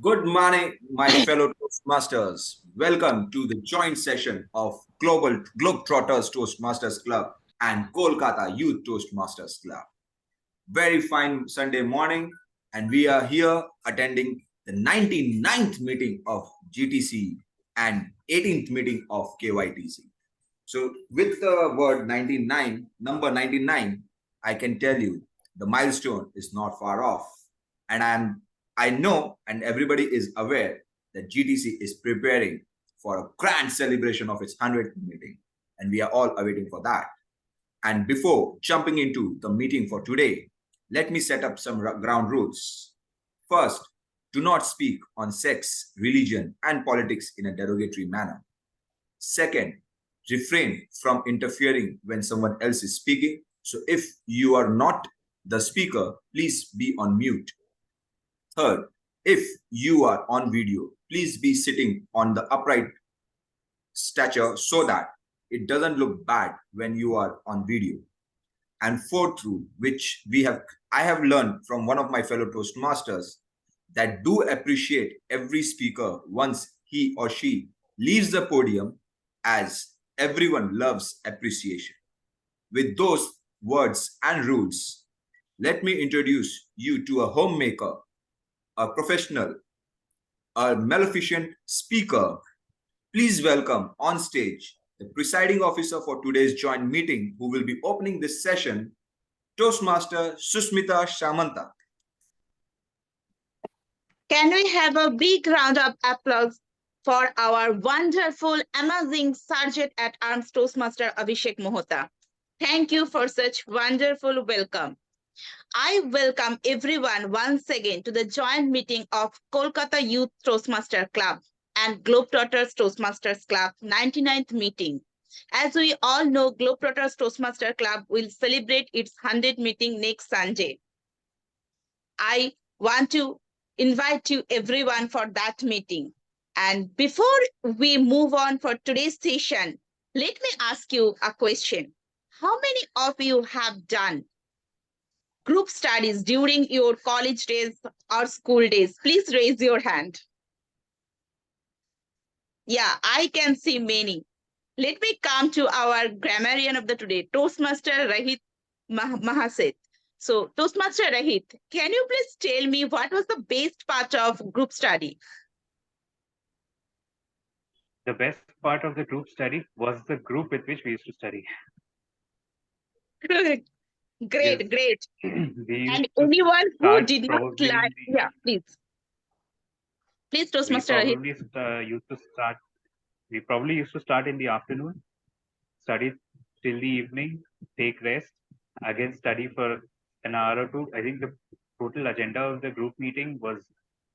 Good morning, my fellow Toastmasters. Welcome to the joint session of Globetrotters Toastmasters Club and Kolkata Youth Toastmasters Club. Very fine Sunday morning, and we are here attending the 99th meeting of GTC and 18th meeting of KYTC. So, with the word 99, number 99, I can tell you the milestone is not far off. And I know, and everybody is aware that GTC is preparing for a grand celebration of its 100th meeting, and we are all awaiting for that. And before jumping into the meeting for today, let me set up some ground rules. First, do not speak on sex, religion, and politics in a derogatory manner. Second, refrain from interfering when someone else is speaking. So if you are not the speaker, please be on mute. Third, if you are on video, please be sitting on the upright stature so that it doesn't look bad when you are on video. And fourth rule, which I have learned from one of my fellow Toastmasters, that do appreciate every speaker once he or she leaves the podium, as everyone loves appreciation. With those words and rules, let me introduce you to a homemaker, a professional, a maleficent speaker. Please welcome on stage the presiding officer for today's joint meeting, who will be opening this session, Toastmaster Susmita Shamanta. Can we have a big round of applause for our wonderful, amazing Sergeant at Arms Toastmaster Abhishek Mohota? Thank you for such wonderful welcome. I welcome everyone once again to the joint meeting of Kolkata Youth Toastmasters Club and Globetrotters Toastmasters Club 99th meeting. As we all know, Globetrotters Toastmasters Club will celebrate its 100th meeting next Sunday. I want to invite you everyone for that meeting. And before we move on for today's session, let me ask you a question. How many of you have done group studies during your college days or school days? Please raise your hand. Yeah, I can see many. Let me come to our grammarian of the today, Toastmaster Rahit Mahaset. So, Toastmaster Rahit, can you please tell me what was the best part of group study? The best part of the group study was the group with which we used to study. Great, Yes. great. We And used to anyone who start did not probably in like, the, yeah, please. Please, we Toastmaster Rahit. probably used to start in the afternoon, study till the evening, take rest, again study for an hour or two. I think the total agenda of the group meeting was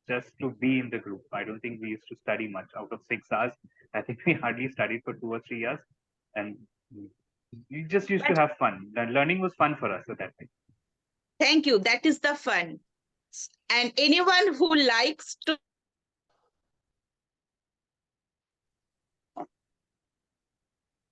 just to be in the group. I don't think we used to study much. Out of 6 hours, I think we hardly studied for 2 or 3 hours, and we just used to have fun. Learning was fun for us at that time. Thank you. That is the fun. And anyone who likes to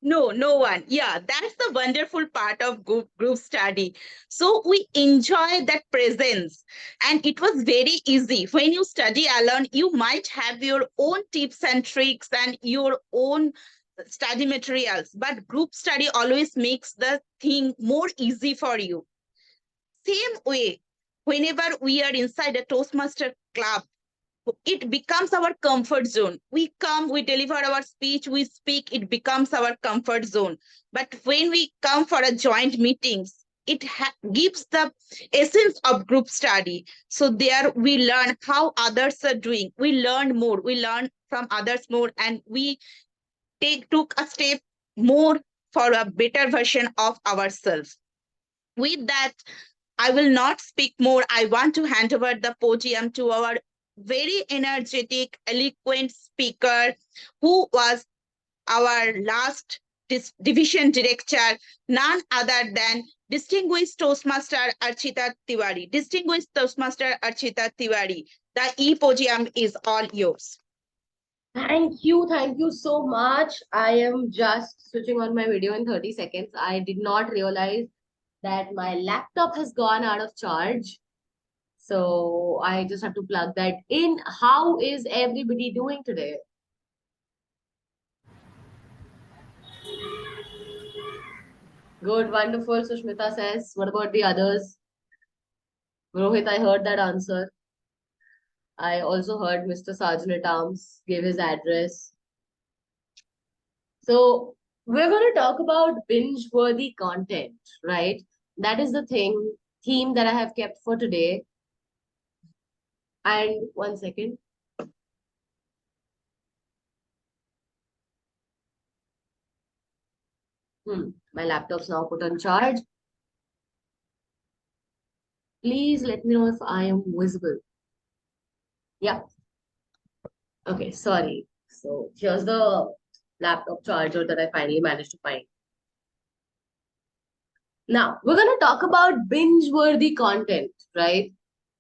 no one. Yeah, that's the wonderful part of group study. So we enjoy that presence. And it was very easy. When you study alone, you might have your own tips and tricks and your own study materials. But group study always makes the thing more easy for you. Same way, whenever we are inside a Toastmaster club, it becomes our comfort zone. We come, we deliver our speech, we speak, it becomes our comfort zone. But when we come for a joint meetings, it gives the essence of group study. So there we learn how others are doing. We learn more. We learn from others more, and we took a step more for a better version of ourselves. With that, I will not speak more. I want to hand over the podium to our very energetic, eloquent speaker who was our last division director, none other than distinguished Toastmaster Archita Tiwari. Distinguished Toastmaster Archita Tiwari, the podium is all yours. Thank you so much. I am just switching on my video in 30 seconds. I did not realize that my laptop has gone out of charge. So I just have to plug that in. How is everybody doing today? Good, wonderful. Sushmita says, what about the others? Rohit, I heard that answer. I also heard Mr. Sergeant at Arms give his address. So we're going to talk about binge-worthy content, right? That is the theme that I have kept for today. And one second. My laptop's now put on charge. Please let me know if I am visible. Yeah. Okay, sorry. So here's the laptop charger that I finally managed to find. Now, we're going to talk about binge-worthy content, right?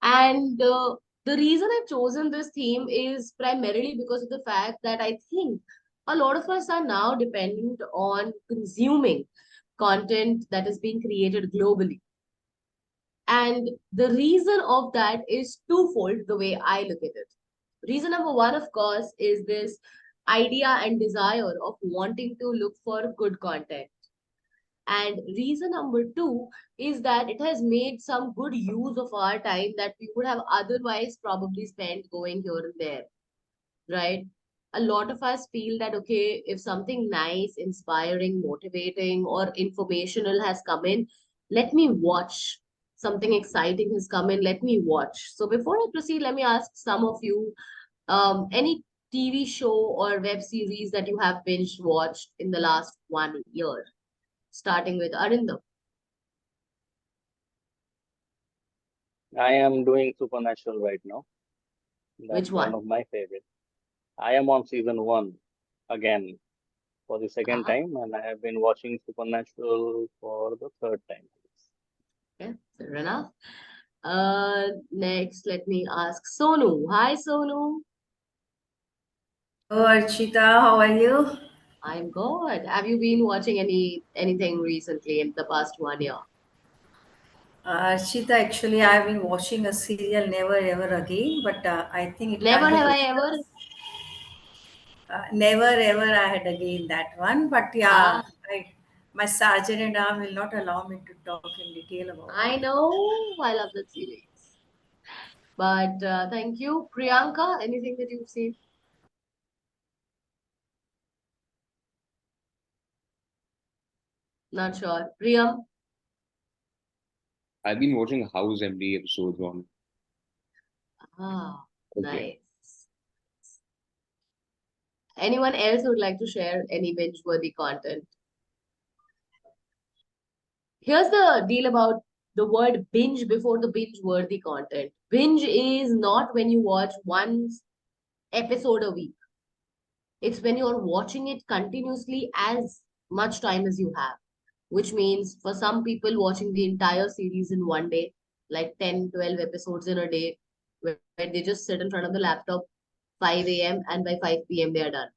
And the reason I've chosen this theme is primarily because of the fact that I think a lot of us are now dependent on consuming content that is being created globally. And the reason of that is twofold, the way I look at it. Reason number one, of course, is this idea and desire of wanting to look for good content. And reason number two is that it has made some good use of our time that we would have otherwise probably spent going here and there, right? A lot of us feel that, okay, if something nice, inspiring, motivating, or informational has come in, let me watch. Something exciting has come in, let me watch. So before I proceed, let me ask some of you, any TV show or web series that you have binge watched in the last 1 year, starting with Arindam. I am doing Supernatural right now. Which That's one one? of my favorites. I am on season one again for the second Ah, time, and I have been watching Supernatural for the third time. okay, fair enough. Next, let me ask Sonu. Hi, Sonu. Hello, Archita. How are you? I'm good. Have you been watching anything recently in the past 1 year? Archita, actually, I've been watching a serial Never Ever Again, but I think it Never can't be have I ever. discussed. Never Ever I had again that one, but yeah, Ah, my sergeant and I will not allow me to talk in detail about I it. know. I love that series. But thank you, Priyanka. Anything that you've seen? Not sure. Priyam. I've been watching House MD episodes on. Ah, Okay. nice. Anyone else who would like to share any binge-worthy content? Here's the deal about the word binge before the binge-worthy content. Binge is not when you watch one episode a week. It's when you're watching it continuously as much time as you have, which means for some people watching the entire series in one day, like 10, 12 episodes in a day, where they just sit in front of the laptop 5 a.m. and by 5 p.m. they are done,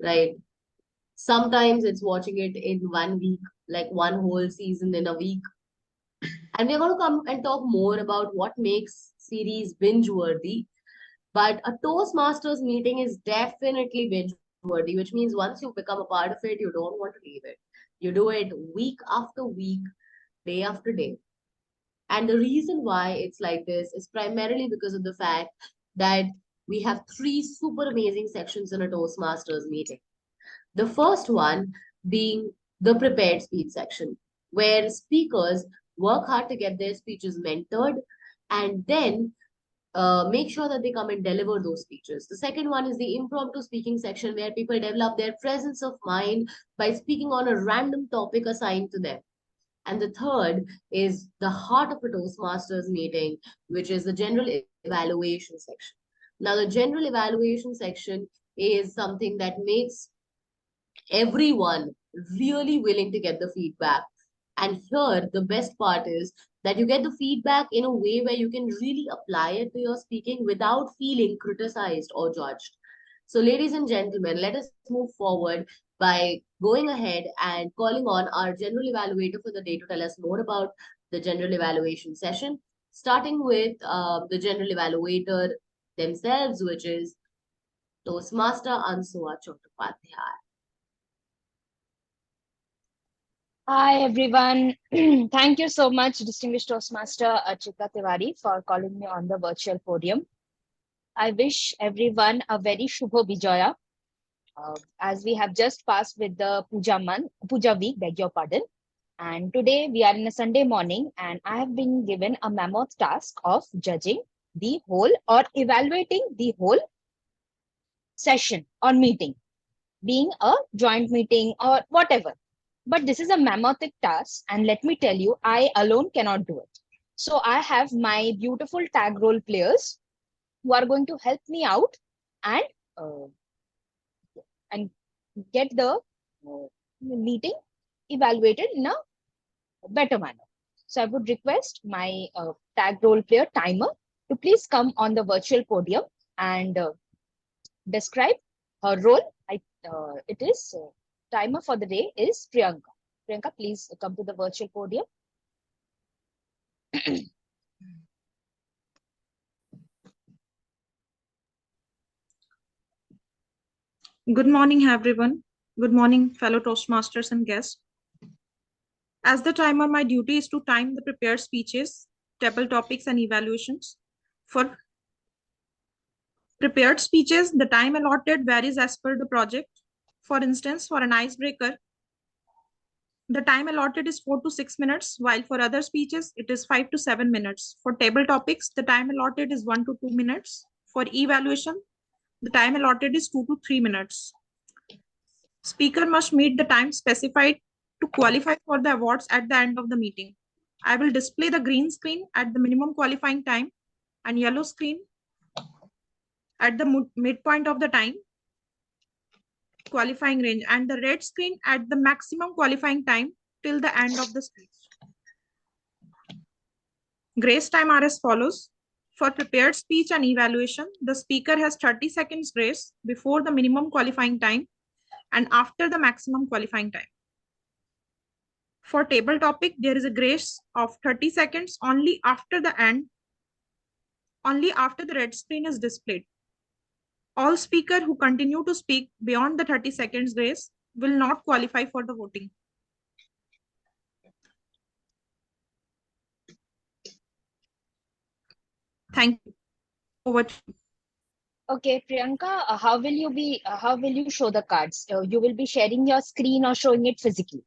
right? Sometimes it's watching it in 1 week, like one whole season in a week. And we're going to come and talk more about what makes series binge worthy. But a Toastmasters meeting is definitely binge worthy, which means once you become a part of it, you don't want to leave it. You do it week after week, day after day. And the reason why it's like this is primarily because of the fact that we have three super amazing sections in a Toastmasters meeting. The first one being the prepared speech section, where speakers work hard to get their speeches mentored and then make sure that they come and deliver those speeches. The second one is the impromptu speaking section, where people develop their presence of mind by speaking on a random topic assigned to them. And the third is the heart of a Toastmasters meeting, which is the general evaluation section. Now, the general evaluation section is something that makes everyone really willing to get the feedback. And here, the best part is that you get the feedback in a way where you can really apply it to your speaking without feeling criticized or judged. So, ladies and gentlemen, let us move forward by going ahead and calling on our general evaluator for the day to tell us more about the general evaluation session. starting with the general evaluator themselves, which is Toastmaster Ansua Chattopadhyay. Hi, everyone. Thank you so much, distinguished Toastmaster Achika Tiwari, for calling me on the virtual podium. I wish everyone a very Shubho Vijaya, as we have just passed with the Puja week, beg your pardon. And today we are in a Sunday morning, and I have been given a mammoth task of judging the whole or evaluating the whole session or meeting, being a joint meeting or whatever. But this is a mammoth task, and let me tell you, I alone cannot do it. So I have my beautiful tag role players who are going to help me out and uh, and get the meeting evaluated in a better manner. So I would request my tag role player timer to please come on the virtual podium and describe her role. It is timer for the day is Priyanka. Priyanka, please come to the virtual podium. Good morning, everyone. Good morning, fellow Toastmasters and guests. As the timer, my duty is to time the prepared speeches, table topics, and evaluations. For prepared speeches, the time allotted varies as per the project. For instance, for an icebreaker, the time allotted is 4 to 6 minutes, while for other speeches, it is 5 to 7 minutes. For table topics, the time allotted is 1 to 2 minutes. For evaluation, the time allotted is 2 to 3 minutes. Speaker must meet the time specified to qualify for the awards at the end of the meeting. I will display the green screen at the minimum qualifying time and yellow screen at the midpoint of the time qualifying range and the red screen at the maximum qualifying time till the end of the speech. Grace time are as follows. For prepared speech and evaluation, the speaker has 30 seconds grace before the minimum qualifying time and after the maximum qualifying time. For table topic, there is a grace of 30 seconds only after the red screen is displayed. All speakers who continue to speak beyond the 30 seconds grace will not qualify for the voting. Thank you. Over to you. Okay, Priyanka, how will you show the cards? You will be sharing your screen or showing it physically?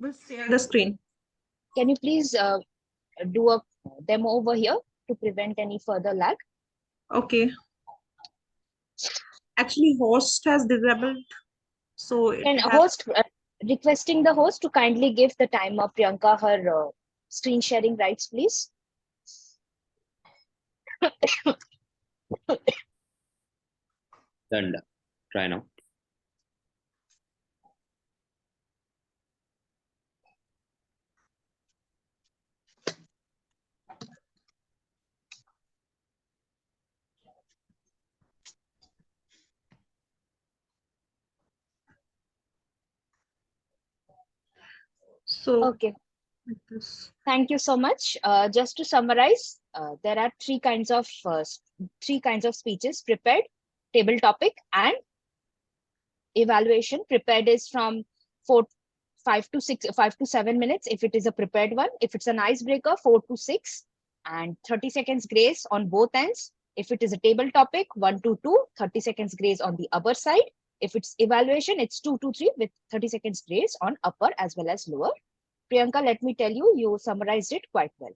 We'll share the screen. Can you please do a demo over here to prevent any further lag? Okay. Actually, host has disabled, so And host requesting the host to kindly give the time of Priyanka her screen sharing rights, please. Done. Try now. So okay. Thank you so much. Just to summarize, there are three kinds of speeches: prepared, table topic, and evaluation. Prepared is from 5 to 7 minutes if it is a prepared one. If it's an icebreaker, 4 to 6, and 30 seconds grace on both ends. If it is a table topic, 1 to 2, 30 seconds grace on the upper side. If it's evaluation, it's 2 to 3 with 30 seconds grace on upper as well as lower. Priyanka, let me tell you, you summarized it quite well.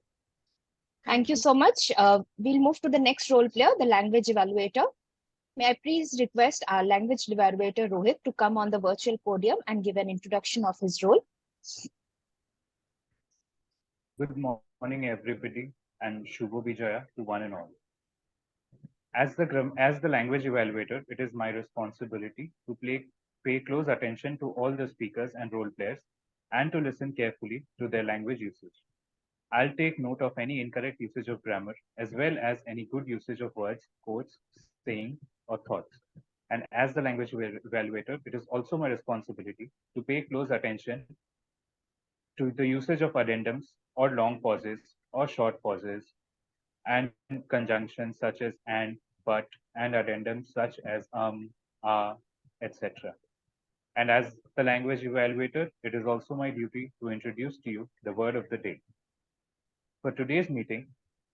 Thank you so much. We'll move to the next role player, the language evaluator. May I please request our language evaluator, Rohit, to come on the virtual podium and give an introduction of his role. Good morning, everybody, and Shubho Vijaya to one and all. As the language evaluator, it is my responsibility to pay close attention to all the speakers and role players and to listen carefully to their language usage. I'll take note of any incorrect usage of grammar as well as any good usage of words, quotes, saying, or thoughts. And as the language evaluator, it is also my responsibility to pay close attention to the usage of addendums or long pauses or short pauses, and conjunctions such as and, but, and addendums such as etc. And as the language evaluator, it is also my duty to introduce to you the word of the day. For today's meeting,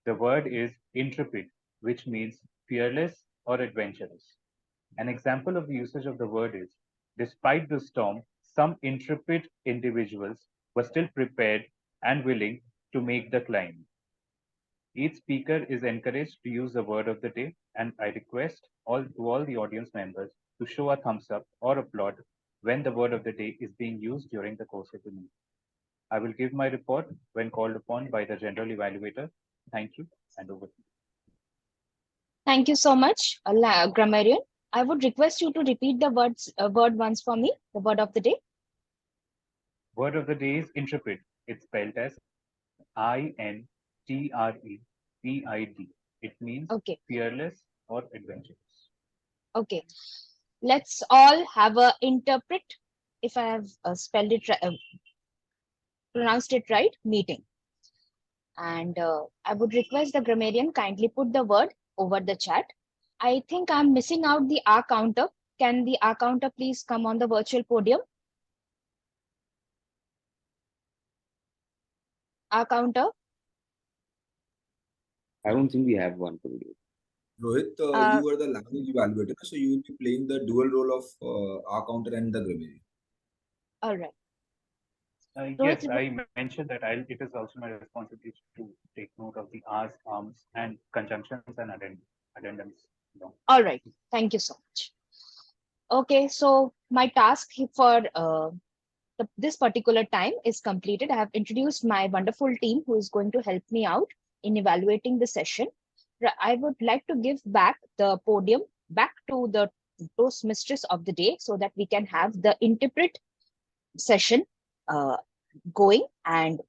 the word is intrepid, which means fearless or adventurous. An example of the usage of the word is, despite the storm, some intrepid individuals were still prepared and willing to make the climb. Each speaker is encouraged to use the word of the day, and I request all the audience members to show a thumbs up or applaud when the word of the day is being used during the course of the meeting. I will give my report when called upon by the general evaluator. Thank you, and over to you. Thank you so much, grammarian. I would request you to repeat the word once for me, the word of the day. Word of the day is intrepid. It's spelled as INTREPID. It means Okay. fearless or adventurous. Okay. Let's all have a interpret, if I have spelled it pronounced it right, meeting. And I would request the grammarian kindly put the word over the chat. I think I'm missing out the R counter. Can the R counter please come on the virtual podium? R counter. I don't think we have one for today. Rohit, you are the language evaluator, so you will be playing the dual role of our counter and the grammarian. All right. Yes, I mentioned that it is also my responsibility to take note of the R's, arms, and conjunctions and addendums. All right. Thank you so much. Okay, so my task for this particular time is completed. I have introduced my wonderful team who is going to help me out in evaluating the session. I would like to give back the podium back to the Toastmistress of the day so that we can have the interpret session going, and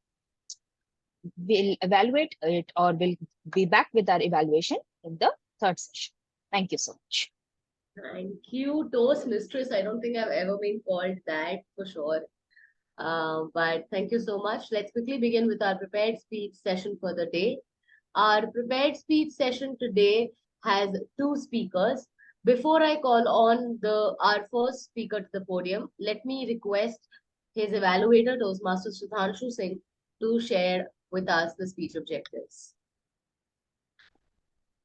we'll evaluate it, or we'll be back with our evaluation in the third session. Thank you so much. Thank you, Toastmistress. I don't think I've ever been called that for sure. But thank you so much. Let's quickly begin with our prepared speech session for the day. Our prepared speech session today has two speakers. Before I call on our first speaker to the podium, let me request his evaluator, Toastmaster Sudhanshu Singh, to share with us the speech objectives.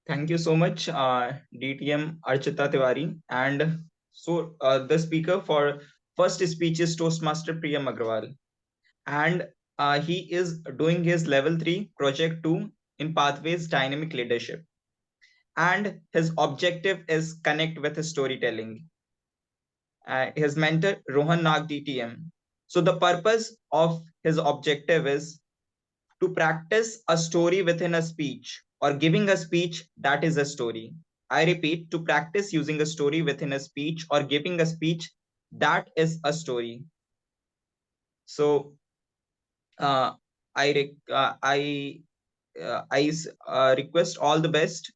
Thank you so much, DTM Archita Tiwari. And so the speaker for first speech is Toastmaster Priyam Agrawal. And he is doing his level 3 project 2 in Pathways Dynamic Leadership. And his objective is connect with storytelling. His mentor, Rohan Nag DTM. So the purpose of his objective is to practice a story within a speech, or giving a speech that is a story. I repeat, to practice using a story within a speech or giving a speech that is a story. So I request all the best.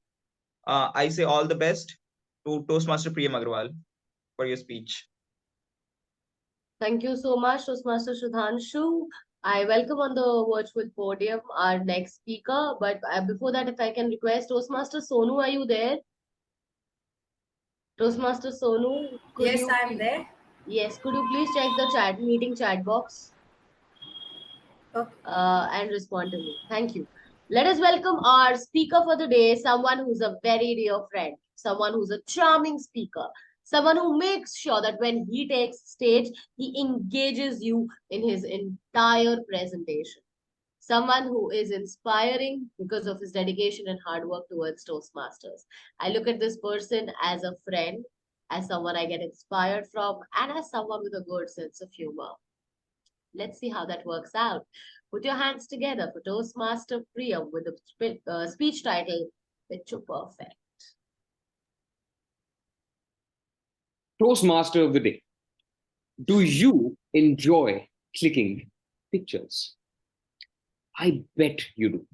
I say all the best to Toastmaster Priyam Agrawal for your speech. Thank you so much, Toastmaster Sudhanshu. I welcome on the virtual podium our next speaker. But before that, if I can request, Toastmaster Sonu, are you there? Toastmaster Sonu, Yes, I'm there. Yes, could you please check the meeting chat box? Okay. And respond to me. Thank you. Let us welcome our speaker for the day, someone who's a very dear friend, someone who's a charming speaker, someone who makes sure that when he takes stage, he engages you in his entire presentation. Someone who is inspiring because of his dedication and hard work towards Toastmasters. I look at this person as a friend, as someone I get inspired from, and as someone with a good sense of humor. Let's see how that works out. Put your hands together for Toastmaster Priyam with the speech title, Picture Perfect. Toastmaster of the day. Do you enjoy clicking pictures? I bet you do.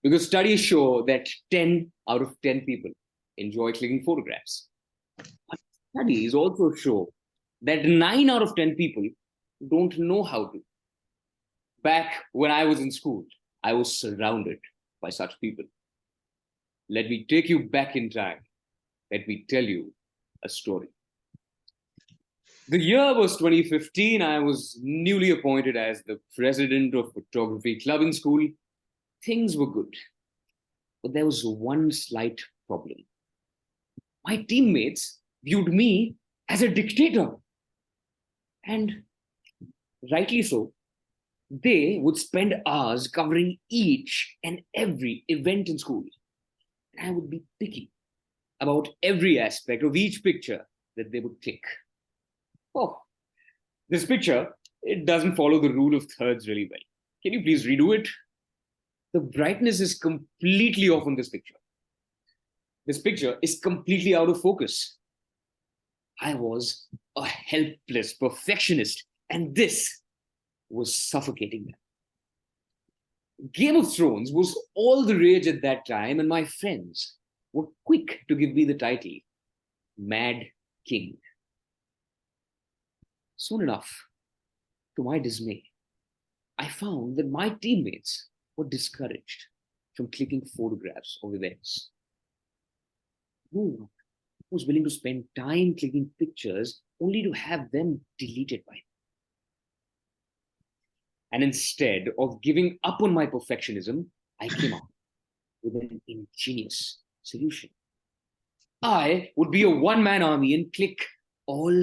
Because studies show that 10 out of 10 people enjoy clicking photographs. But studies also show that 9 out of 10 people don't know how to. Back when I was in school, I was surrounded by such people. Let me take you back in time. Let me tell you a story. The year was 2015. I was newly appointed as the president of photography club in school. Things were good, but there was one slight problem. My teammates viewed me as a dictator, and rightly so. They would spend hours covering each and every event in school, and I would be picky about every aspect of each picture that they would click. Oh, this picture, it doesn't follow the rule of thirds really well. Can you please redo it? The brightness is completely off on this picture. This picture is completely out of focus. I was a helpless perfectionist, and this was suffocating them. Game of Thrones was all the rage at that time, and my friends were quick to give me the title Mad King. Soon enough, to my dismay, I found that my teammates were discouraged from clicking photographs of events. No one was willing to spend time clicking pictures only to have them deleted by them. And instead of giving up on my perfectionism, I came up with an ingenious solution. I would be a one-man army and click all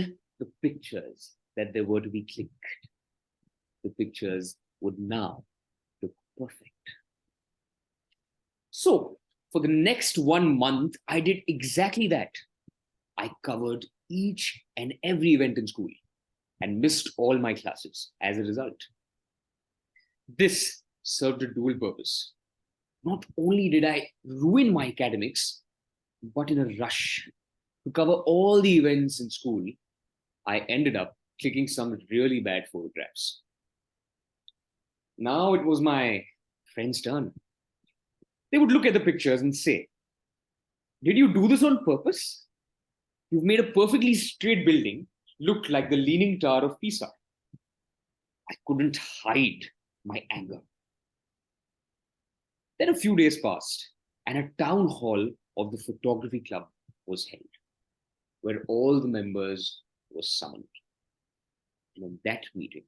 the pictures that there were to be clicked. The pictures would now look perfect. So, for the next 1 month, I did exactly that. I covered each and every event in school and missed all my classes as a result. This served a dual purpose. Not only did I ruin my academics, but in a rush to cover all the events in school, I ended up clicking some really bad photographs. Now it was my friend's turn. They would look at the pictures and say, "Did you do this on purpose? You've made a perfectly straight building look like the Leaning Tower of Pisa." I couldn't hide my anger. Then a few days passed, and a town hall of the photography club was held, where all the members were summoned. And in that meeting,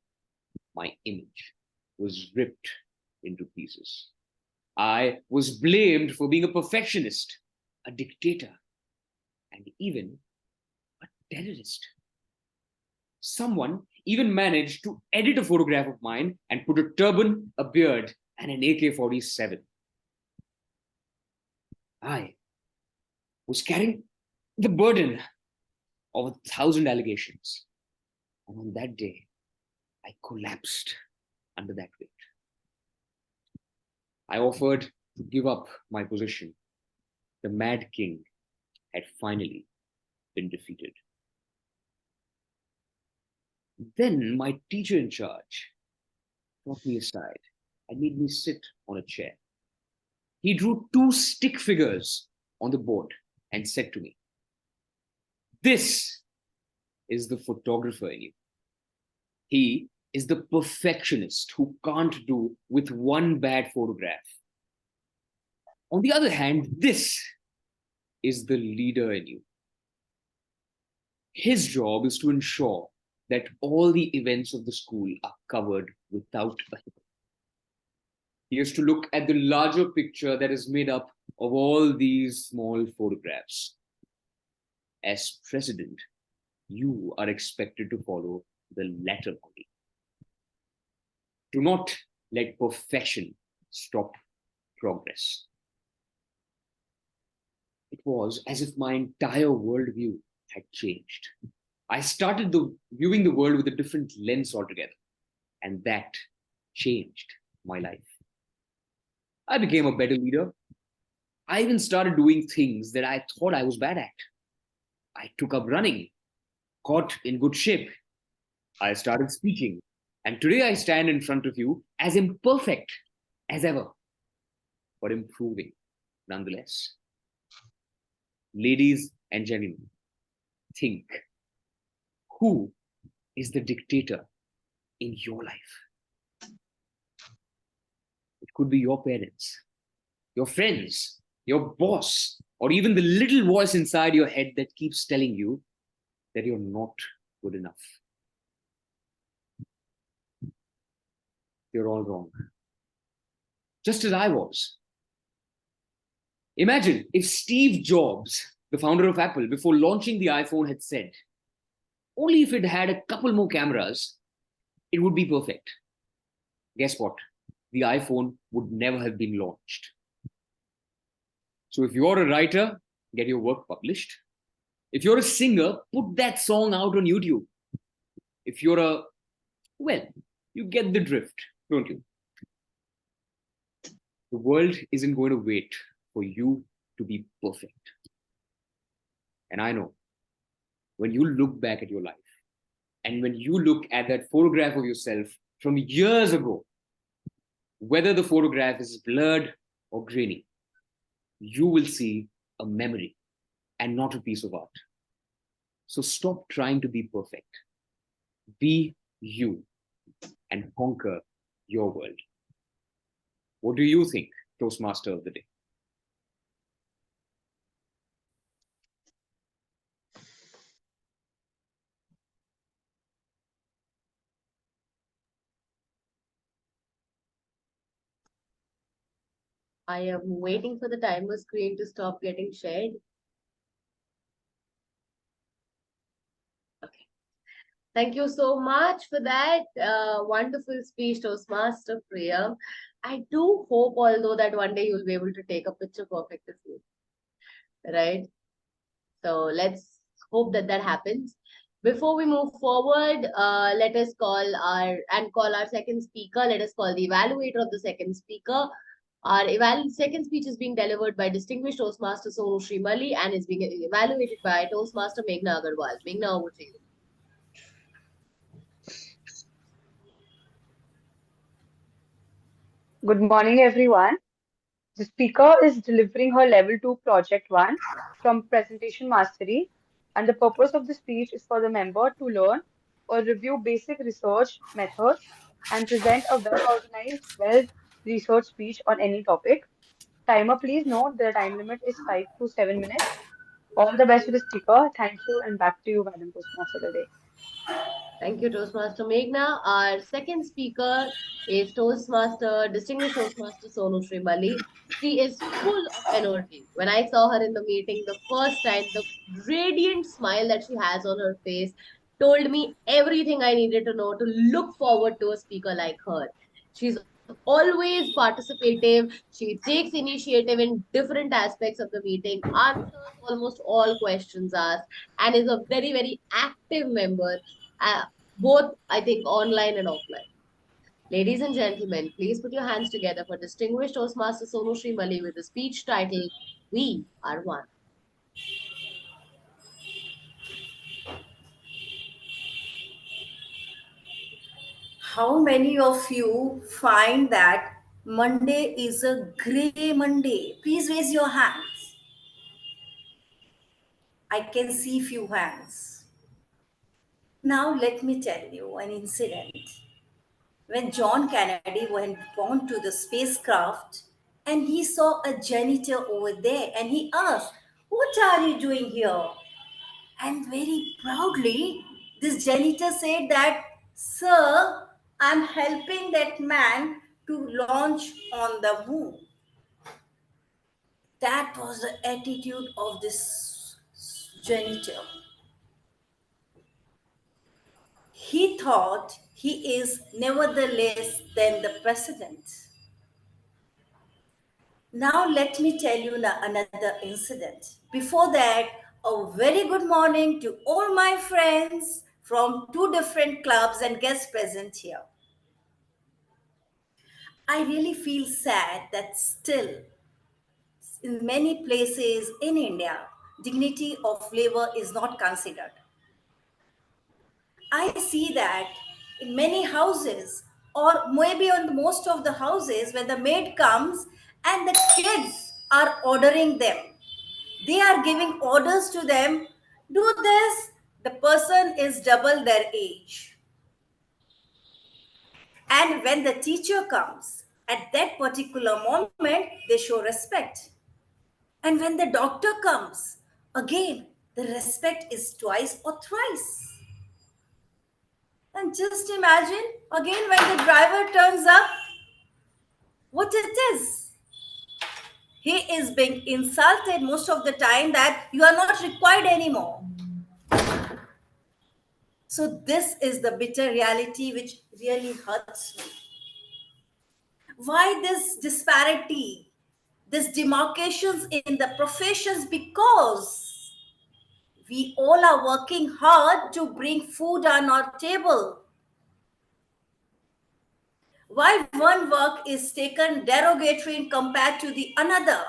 my image was ripped into pieces. I was blamed for being a perfectionist, a dictator, and even a terrorist. Someone even managed to edit a photograph of mine and put a turban, a beard, and an AK-47. I was carrying the burden of 1,000 allegations. And on that day, I collapsed under that weight. I offered to give up my position. The Mad King had finally been defeated. Then my teacher in charge brought me aside and made me sit on a chair. He drew 2 stick figures on the board and said to me, "This is the photographer in you. He is the perfectionist who can't do with one bad photograph. On the other hand, this is the leader in you. His job is to ensure that all the events of the school are covered without a hiccup. He has to look at the larger picture that is made up of all these small photographs. As president, you are expected to follow the latter only. Do not let perfection stop progress." It was as if my entire worldview had changed. I started viewing the world with a different lens altogether, and that changed my life. I became a better leader. I even started doing things that I thought I was bad at. I took up running, got in good shape. I started speaking, and today I stand in front of you as imperfect as ever, but improving nonetheless. Ladies and gentlemen, think, who is the dictator in your life? It could be your parents, your friends, your boss, or even the little voice inside your head that keeps telling you that you're not good enough. You're all wrong. Just as I was. Imagine if Steve Jobs, the founder of Apple, before launching the iPhone, had said, only if it had a couple more cameras, it would be perfect. Guess what? The iPhone would never have been launched. So if you're a writer, get your work published. If you're a singer, put that song out on YouTube. If you're well, you get the drift, don't you? The world isn't going to wait for you to be perfect. And I know, when you look back at your life, and when you look at that photograph of yourself from years ago, whether the photograph is blurred or grainy, you will see a memory and not a piece of art. So stop trying to be perfect. Be you and conquer your world. What do you think, Toastmaster of the Day? I am waiting for the timer screen to stop getting shared. Okay. Thank you so much for that wonderful speech, Toastmaster Priya. I do hope, although, that one day you'll be able to take a picture perfect of you. Right? So let's hope that that happens. Before we move forward, let us call our second speaker. Let us call the evaluator of the second speaker. Our second speech is being delivered by distinguished Toastmaster Sonu Srimali and is being evaluated by Toastmaster Meghna Agarwal. Meghna, over to you. Good morning, everyone. The speaker is delivering her Level 2 Project 1 from Presentation Mastery, and the purpose of the speech is for the member to learn or review basic research methods and present a well-organized, well-researched speech on any topic. Timer, please note the time limit is 5 to 7 minutes. All the best to the speaker. Thank you, and back to you, Madam Toastmaster today. Thank you, Toastmaster Meghna. Our second speaker is Distinguished Toastmaster Sonu Srimali. She is full of energy. When I saw her in the meeting the first time, the radiant smile that she has on her face told me everything I needed to know to look forward to a speaker like her. She's always participative. She takes initiative in different aspects of the meeting, answers almost all questions asked, and is a very, very active member, both, I think, online and offline. Ladies and gentlemen, please put your hands together for distinguished Toastmaster Sonu Srimali with the speech titled, We Are One. How many of you find that Monday is a grey Monday? Please raise your hands. I can see few hands. Now let me tell you an incident. When John Kennedy went on to the spacecraft and he saw a janitor over there and he asked, "What are you doing here?" And very proudly, this janitor said that, "Sir, I'm helping that man to launch on the moon." That was the attitude of this janitor. He thought he is nevertheless than the president. Now, let me tell you another incident. Before that, a very good morning to all my friends from two different clubs and guests present here. I really feel sad that still, in many places in India, dignity of labor is not considered. I see that in many houses, or maybe on most of the houses, when the maid comes and the kids are ordering them, they are giving orders to them, do this, the person is double their age. And when the teacher comes, At that particular moment, they show respect. And when the doctor comes, again, the respect is twice or thrice. And just imagine, again, when the driver turns up, what it is. He is being insulted most of the time that you are not required anymore. So, this is the bitter reality which really hurts me. Why this disparity, this demarcations in the professions? Because we all are working hard to bring food on our table. Why one work is taken derogatory compared to the another?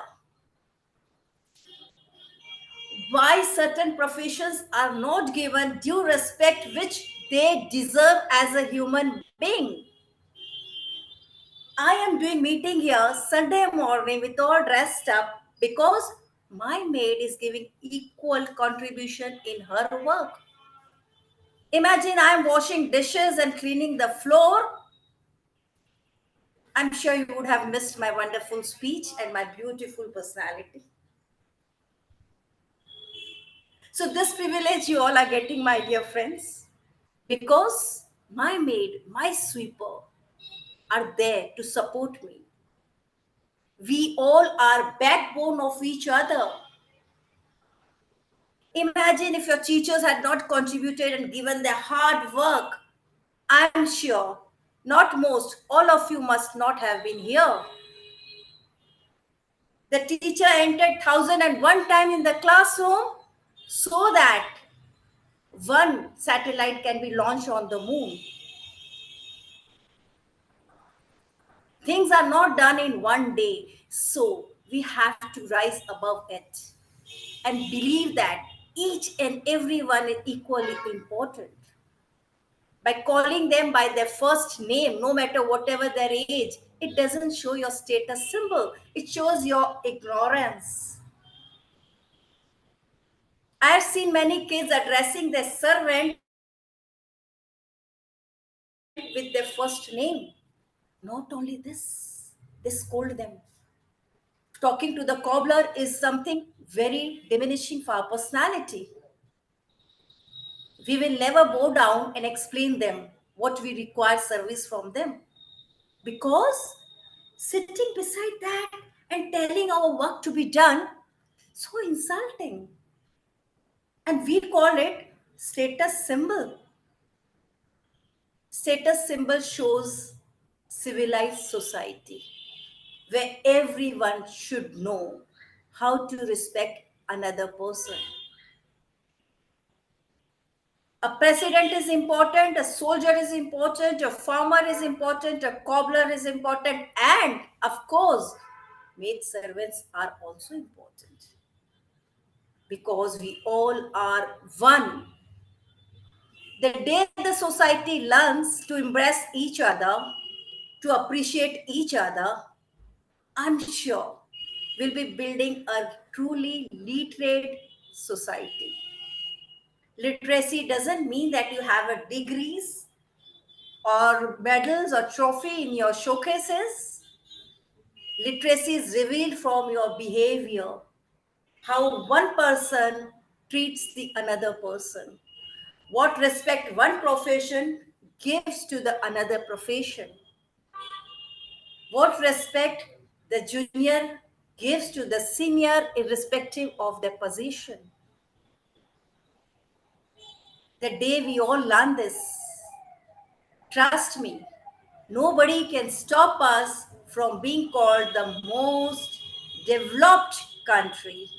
Why certain professions are not given due respect which they deserve as a human being? I am doing meeting here Sunday morning with all dressed up because my maid is giving equal contribution in her work. Imagine I am washing dishes and cleaning the floor. I'm sure you would have missed my wonderful speech and my beautiful personality. So, this privilege you all are getting, my dear friends, because my maid, my sweeper are there to support me. We all are backbone of each other. Imagine if your teachers had not contributed and given their hard work. I'm sure not most, all of you must not have been here. The teacher entered 1001 time in the classroom so that one satellite can be launched on the moon. Things are not done in one day, so we have to rise above it and believe that each and every one is equally important. By calling them by their first name, no matter whatever their age, it doesn't show your status symbol, it shows your ignorance. I have seen many kids addressing their servant with their first name. Not only this, they scold them. Talking to the cobbler is something very diminishing for our personality. We will never bow down and explain them what we require service from them. Because sitting beside that and telling our work to be done, so insulting. And we call it status symbol. Status symbol shows civilized society where everyone should know how to respect another person. A president is important, a soldier is important, a farmer is important, a cobbler is important, and of course, maid servants are also important because we all are one. The day the society learns to embrace each other, to appreciate each other, I'm sure we'll be building a truly literate society. Literacy doesn't mean that you have a degrees or medals or trophy in your showcases. Literacy is revealed from your behavior, how one person treats the another person, what respect one profession gives to the another profession, what respect the junior gives to the senior irrespective of their position. The day we all learn this, trust me, nobody can stop us from being called the most developed country.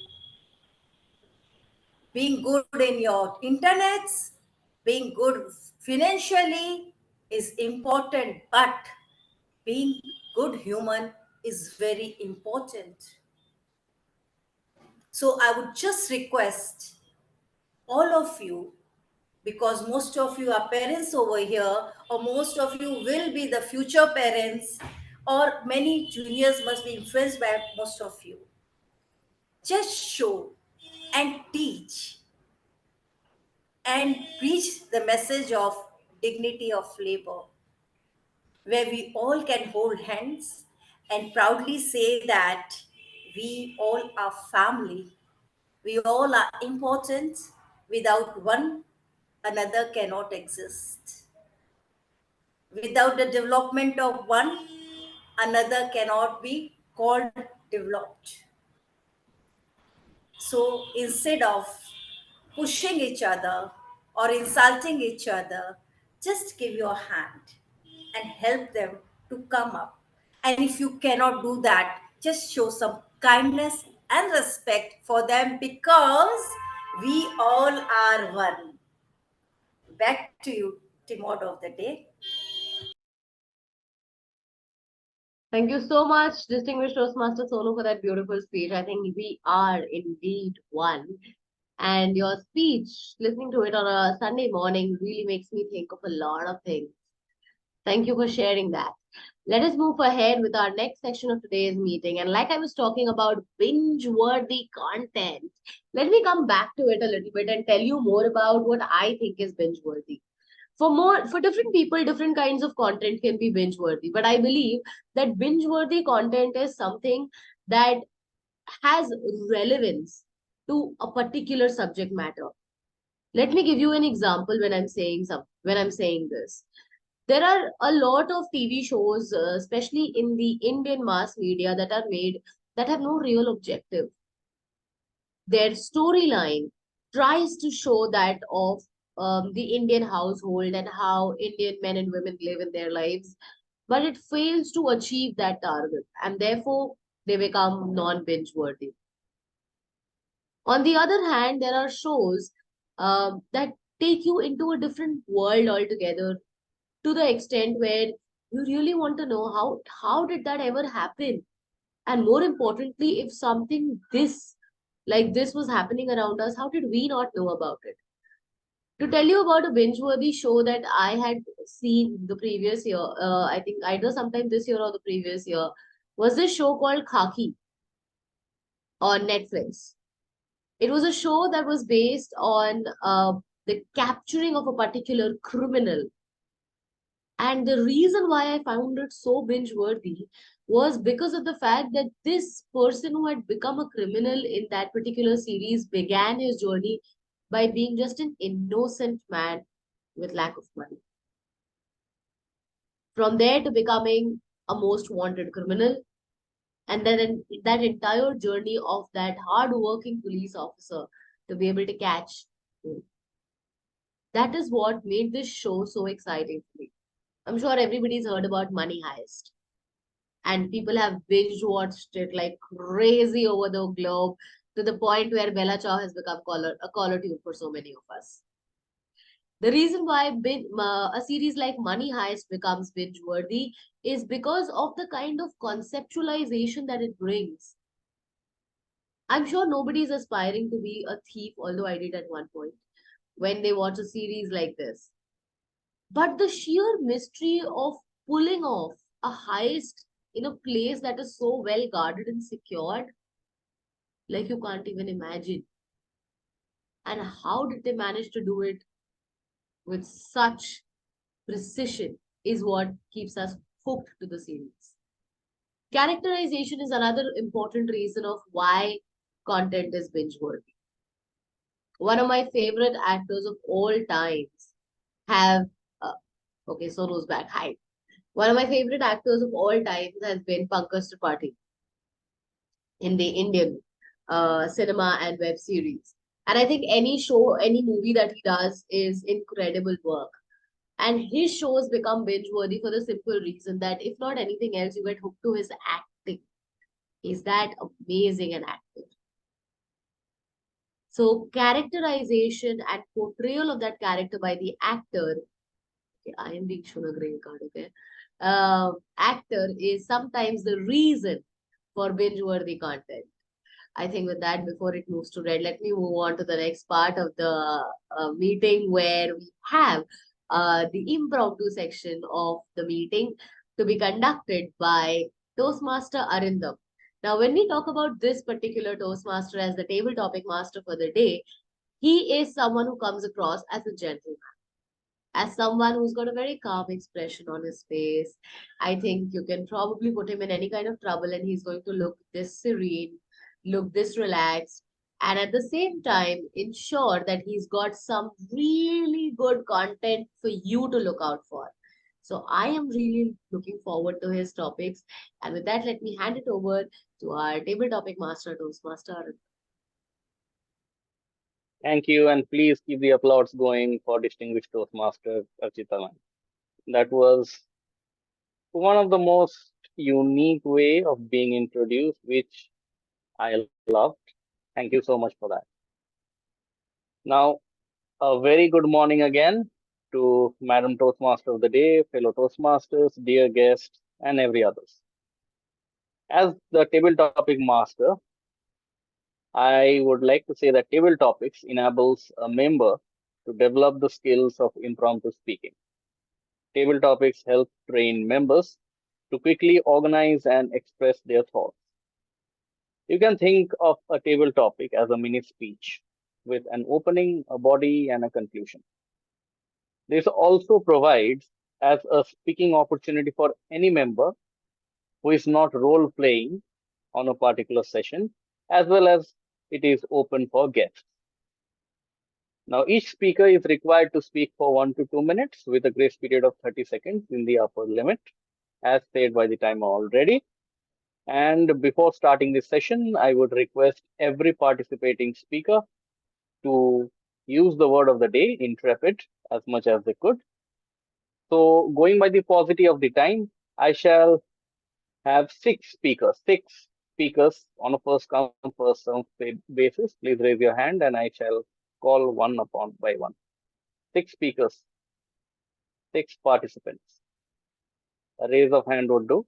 Being good in your internets, being good financially is important, but being good human is very important. So I would just request all of you, because most of you are parents over here, or most of you will be the future parents, or many juniors must be influenced by most of you. Just show and teach and preach the message of dignity of labor, where we all can hold hands and proudly say that we all are family. We all are important. Without one, another cannot exist. Without the development of one, another cannot be called developed. So instead of pushing each other or insulting each other, just give your hand and help them to come up. And if you cannot do that, just show some kindness and respect for them because we all are one. Back to you, Timod of the day. Thank you so much, distinguished Toastmaster Sonu, for that beautiful speech. I think we are indeed one. And your speech, listening to it on a Sunday morning, really makes me think of a lot of things. Thank you for sharing that. Let us move ahead with our next section of today's meeting. And like I was talking about binge-worthy content, let me come back to it a little bit and tell you more about what I think is binge-worthy. For different people, different kinds of content can be binge worthy, but I believe that binge worthy content is something that has relevance to a particular subject matter. Let me give you an example when I'm saying this. There are a lot of TV shows, especially in the Indian mass media, that are made that have no real objective. Their storyline tries to show that of the Indian household and how Indian men and women live in their lives, but it fails to achieve that target, and therefore they become non-binge worthy. On the other hand, there are shows that take you into a different world altogether, to the extent where you really want to know how did that ever happen, and more importantly, if something this like this was happening around us, how did we not know about it? To tell you about a binge-worthy show that I had seen the previous year, I think either sometime this year or the previous year, was this show called Khaki on Netflix. It was a show that was based on the capturing of a particular criminal. And the reason why I found it so binge-worthy was because of the fact that this person who had become a criminal in that particular series began his journey by being just an innocent man with lack of money. From there to becoming a most wanted criminal, and then in that entire journey of that hard-working police officer to be able to catch him. That is what made this show so exciting for me. I'm sure everybody's heard about Money Heist, and people have binge watched it like crazy over the globe, to the point where Bella Ciao has become a caller tune for so many of us. The reason why a series like Money Heist becomes binge worthy is because of the kind of conceptualization that it brings. I'm sure nobody is aspiring to be a thief, although I did at one point when they watch a series like this. But the sheer mystery of pulling off a heist in a place that is so well guarded and secured, like you can't even imagine. And how did they manage to do it with such precision is what keeps us hooked to the series. Characterization is another important reason of why content is binge worthy. One of my favorite actors of all times have okay, Sonu's back. Hi. One of my favorite actors of all times has been Pankaj Tripathi in the Indian cinema and web series. And I think any show, any movie that he does is incredible work. And his shows become binge worthy for the simple reason that if not anything else, you get hooked to his acting. He's that amazing an actor. So characterization and portrayal of that character by the actor, okay, I am being shown a green card, okay. Actor is sometimes the reason for binge-worthy content. I think with that, before it moves to red, let me move on to the next part of the meeting, where we have the impromptu section of the meeting to be conducted by Toastmaster Arindam. Now, when we talk about this particular Toastmaster as the table topic master for the day, he is someone who comes across as a gentleman. As someone who's got a very calm expression on his face, I think you can probably put him in any kind of trouble and he's going to look this serene, look this relaxed, and at the same time ensure that he's got some really good content for you to look out for. So I am really looking forward to his topics. And with that, let me hand it over to our table topic master, Toastmaster. Thank you, and please keep the applause going for distinguished Toastmaster Archita ma'am. That was one of the most unique way of being introduced, which I loved. Thank you so much for that. Now, a very good morning again to Madam Toastmaster of the Day, fellow Toastmasters, dear guests, and every others. As the table topic master, I would like to say that table topics enables a member to develop the skills of impromptu speaking. Table topics help train members to quickly organize and express their thoughts. You can think of a table topic as a mini speech with an opening, a body, and a conclusion. This also provides as a speaking opportunity for any member who is not role playing on a particular session, as well as it is open for guests. Now, each speaker is required to speak for 1 to 2 minutes with a grace period of 30 seconds in the upper limit, as said by the timer already. And before starting this session, I would request every participating speaker to use the word of the day, intrepid, as much as they could. So, going by the paucity of the time, I shall have six speakers on a first come, first served basis. Please raise your hand and I shall call one upon by one. Six speakers, six participants. A raise of hand would do.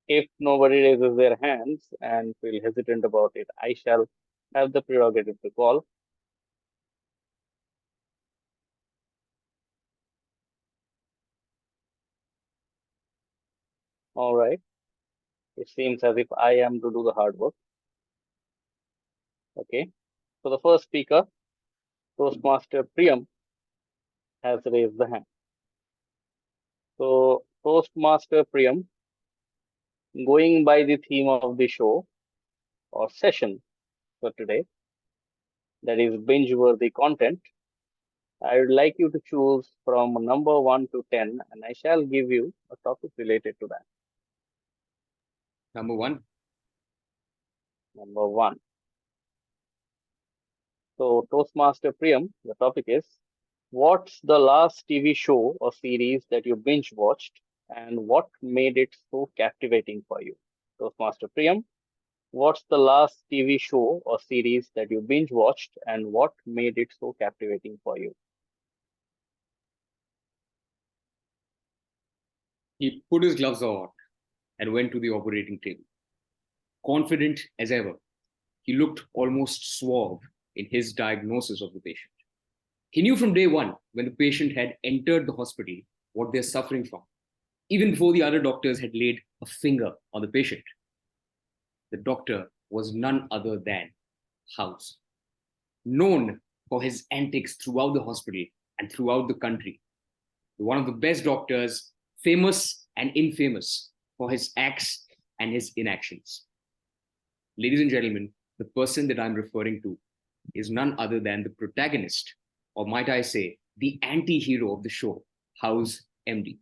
If nobody raises their hands and feel hesitant about it, I shall have the prerogative to call. All right. It seems as if I am to do the hard work. Okay. So the first speaker, Toastmaster Priyam, has raised the hand. So Toastmaster Priyam, going by the theme of the show or session for today, that is binge-worthy content, I would like you to choose from number 1 to 10, and I shall give you a topic related to that. Number 1. Number 1. So, Toastmaster Priyam, the topic is, what's the last TV show or series that you binge watched and what made it so captivating for you? Toastmaster Priyam, what's the last TV show or series that you binge watched and what made it so captivating for you? He put his gloves on and went to the operating table. Confident as ever, he looked almost suave in his diagnosis of the patient. He knew from day one, when the patient had entered the hospital, what they're suffering from, even before the other doctors had laid a finger on the patient. The doctor was none other than House, known for his antics throughout the hospital and throughout the country. One of the best doctors, famous and infamous for his acts and his inactions. Ladies and gentlemen, the person that I'm referring to is none other than the protagonist, or might I say, the anti-hero of the show, House MD.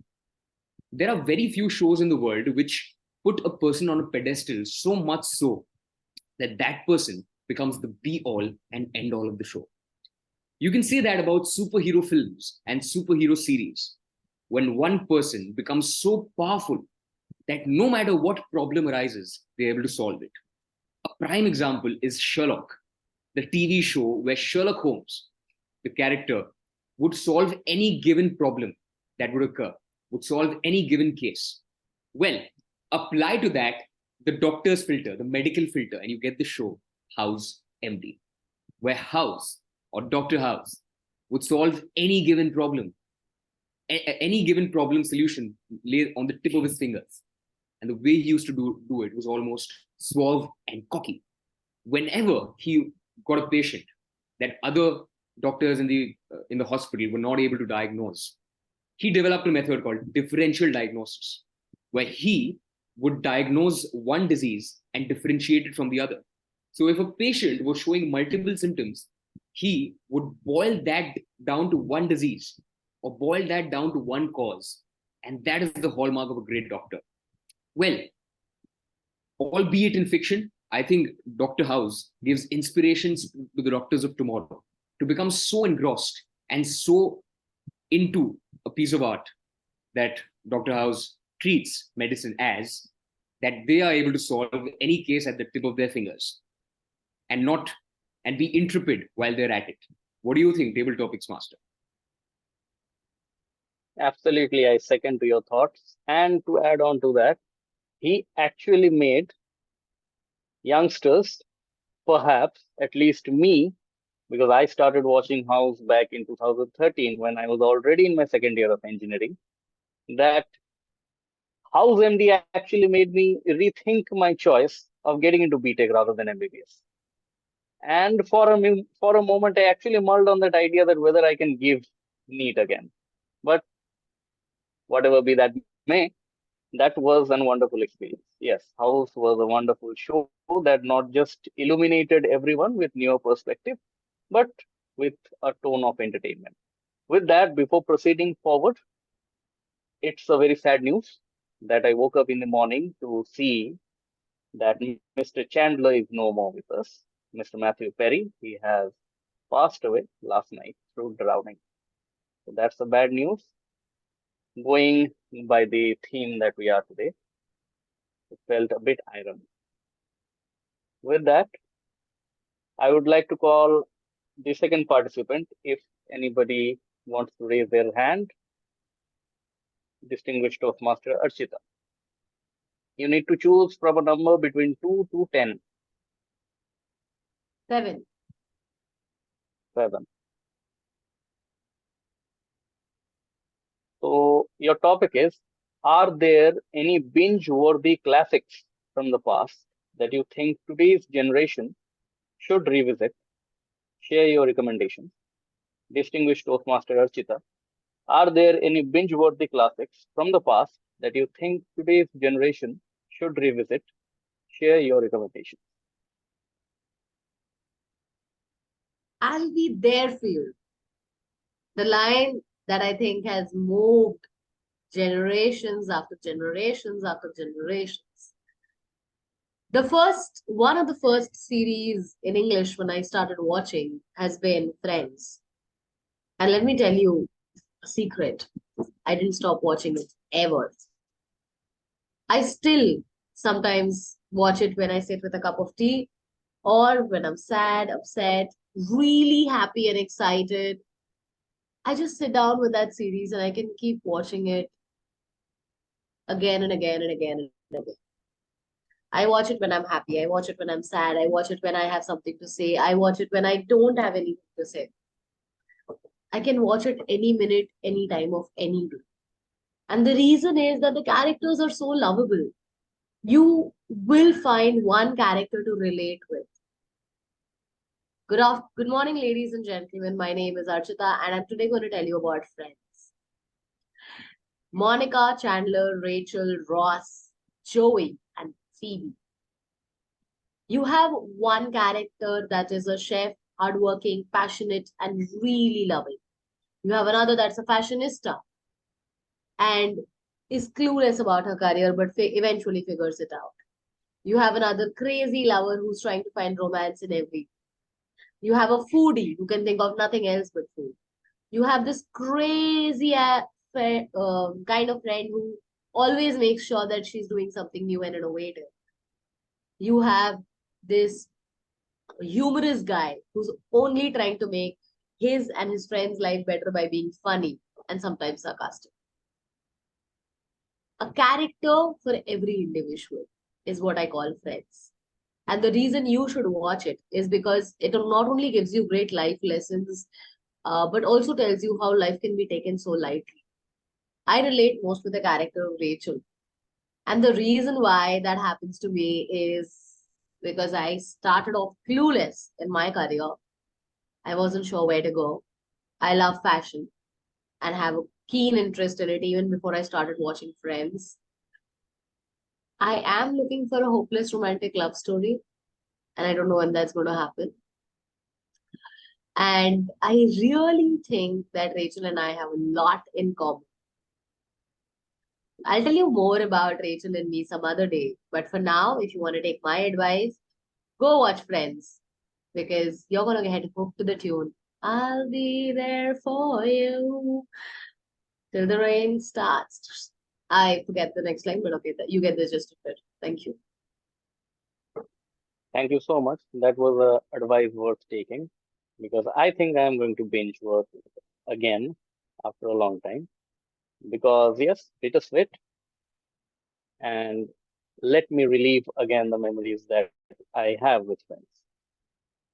There are very few shows in the world which put a person on a pedestal so much so that that person becomes the be-all and end-all of the show. You can say that about superhero films and superhero series. When one person becomes so powerful that no matter what problem arises, they're able to solve it. A prime example is Sherlock, the TV show where Sherlock Holmes, the character, would solve any given problem that would occur, would solve any given case. Well, apply to that the doctor's filter, the medical filter, and you get the show House MD, where House or Dr. House would solve any given problem. any given problem solution lay on the tip of his fingers. And the way he used to do it was almost suave and cocky. Whenever he got a patient that other doctors in the hospital were not able to diagnose, he developed a method called differential diagnosis, where he would diagnose one disease and differentiate it from the other. So if a patient was showing multiple symptoms, he would boil that down to one disease or boil that down to one cause. And that is the hallmark of a great doctor. Well, albeit in fiction, I think Dr. House gives inspirations to the doctors of tomorrow to become so engrossed and so into a piece of art that Dr. House treats medicine as, that they are able to solve any case at the tip of their fingers and be intrepid while they're at it. What do you think, Table Topics Master? Absolutely, I second to your thoughts. And to add on to that, he actually made youngsters, perhaps at least me, because I started watching House back in 2013 when I was already in my second year of engineering, that House MD actually made me rethink my choice of getting into BTech rather than MBBS. And for a moment, I actually mulled on that idea that whether I can give NEET again. But whatever be that may, that was a wonderful experience. Yes, House was a wonderful show that not just illuminated everyone with newer perspective, but with a tone of entertainment. With that, before proceeding forward, it's a very sad news that I woke up in the morning to see that Mr. Chandler is no more with us. Mr. Matthew Perry, he has passed away last night through drowning. So that's the bad news. Going by the theme that we are today, it felt a bit ironic. With that, I would like to call the second participant. If anybody wants to raise their hand, distinguished Toastmaster Archita. You need to choose from a number between 2 to 10. 7. 7. So your topic is, are there any binge-worthy classics from the past that you think today's generation should revisit? Share your recommendations. Distinguished Toastmaster Archita, are there any binge-worthy classics from the past that you think today's generation should revisit? Share your recommendations. I'll be there for you. The line that I think has moved generations after generations after generations. One of the first series in English when I started watching has been Friends. And let me tell you a secret. I didn't stop watching it ever. I still sometimes watch it when I sit with a cup of tea or when I'm sad, upset, really happy and excited. I just sit down with that series and I can keep watching it again and again and again and again. I watch it when I'm happy. I watch it when I'm sad. I watch it when I have something to say. I watch it when I don't have anything to say. I can watch it any minute, any time of any day. And the reason is that the characters are so lovable. You will find one character to relate with. Good morning, ladies and gentlemen. My name is Archita, and I'm today going to tell you about Friends. Monica, Chandler, Rachel, Ross, Joey, and Phoebe. You have one character that is a chef, hardworking, passionate, and really loving. You have another that's a fashionista and is clueless about her career but eventually figures it out. You have another crazy lover who's trying to find romance in everything. You have a foodie who can think of nothing else but food. You have this crazy kind of friend who always makes sure that she's doing something new and innovative. You have this humorous guy who's only trying to make his and his friends' life better by being funny and sometimes sarcastic. A character for every individual is what I call Friends. And the reason you should watch it is because it not only gives you great life lessons, but also tells you how life can be taken so lightly. I relate most with the character of Rachel. And the reason why that happens to me is because I started off clueless in my career. I wasn't sure where to go. I love fashion and have a keen interest in it even before I started watching Friends. I am looking for a hopeless romantic love story, and I don't know when that's going to happen. And I really think that Rachel and I have a lot in common. I'll tell you more about Rachel and me some other day. But for now, if you want to take my advice, go watch Friends because you're going to get hooked to the tune. I'll be there for you till the rain starts. I forget the next line, but okay, you get the gist of it. Thank you. Thank you so much. That was a advice worth taking because I think I am going to binge watch again after a long time. Because yes, bittersweet, and let me relive again the memories that I have with friends.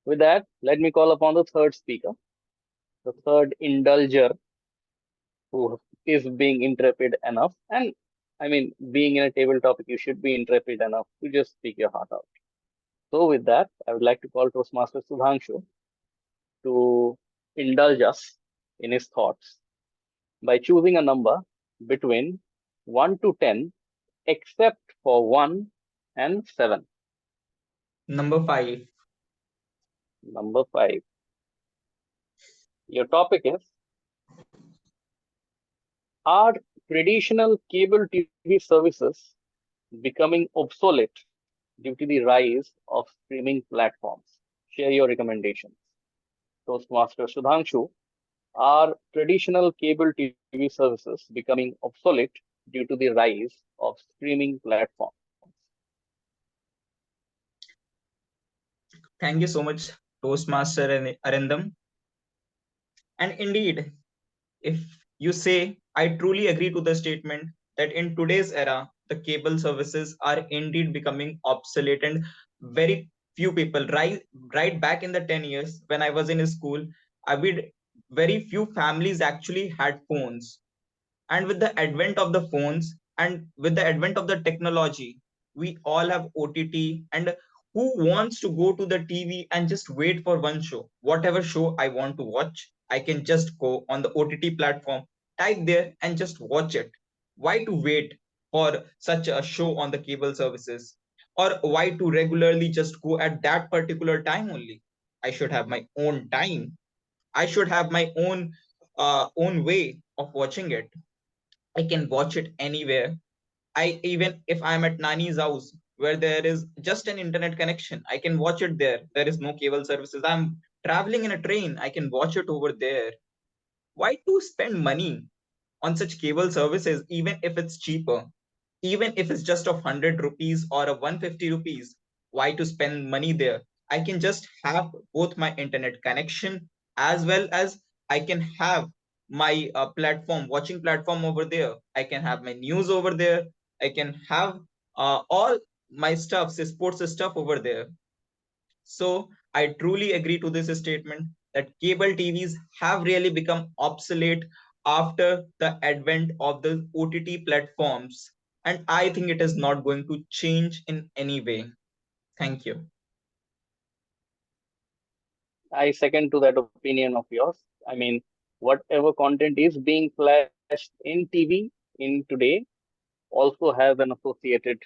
With that, let me call upon the third speaker, the third indulger who is being intrepid enough. And I mean, being in a table topic, you should be intrepid enough to just speak your heart out. So, with that, I would like to call Toastmaster Sudhanshu to indulge us in his thoughts by choosing a number between 1 to 10, except for 1 and 7. Number 5. Number 5. Your topic is: are traditional cable TV services becoming obsolete due to the rise of streaming platforms? Share your recommendations. Toastmaster Sudhanshu, are traditional cable TV services becoming obsolete due to the rise of streaming platforms? Thank you so much, Toastmaster and Arindam. And indeed, if you say, I truly agree to the statement that in today's era, the cable services are indeed becoming obsolete, and very few people, right back in the 10 years when I was in school, I would very few families actually had phones. And with the advent of the phones and with the advent of the technology, we all have OTT. And who wants to go to the TV and just wait for one show? Whatever show I want to watch, I can just go on the OTT platform, type there, and just watch it. Why to wait for such a show on the cable services? Or why to regularly just go at that particular time only? I should have my own time. I should have my own way of watching it. I can watch it anywhere. I even if I'm at Nani's house where there is just an internet connection, I can watch it there. There is no cable services. I'm traveling in a train, I can watch it over there. Why to spend money on such cable services even if it's cheaper? Even if it's just of 100 rupees or a 150 rupees, why to spend money there? I can just have both my internet connection as well as I can have my platform, watching platform over there. I can have my news over there. I can have all my stuff, sports stuff over there. So I truly agree to this statement that cable TVs have really become obsolete after the advent of the OTT platforms. And I think it is not going to change in any way. Thank you. I second to that opinion of yours. I mean, whatever content is being flashed in TV in today also has an associated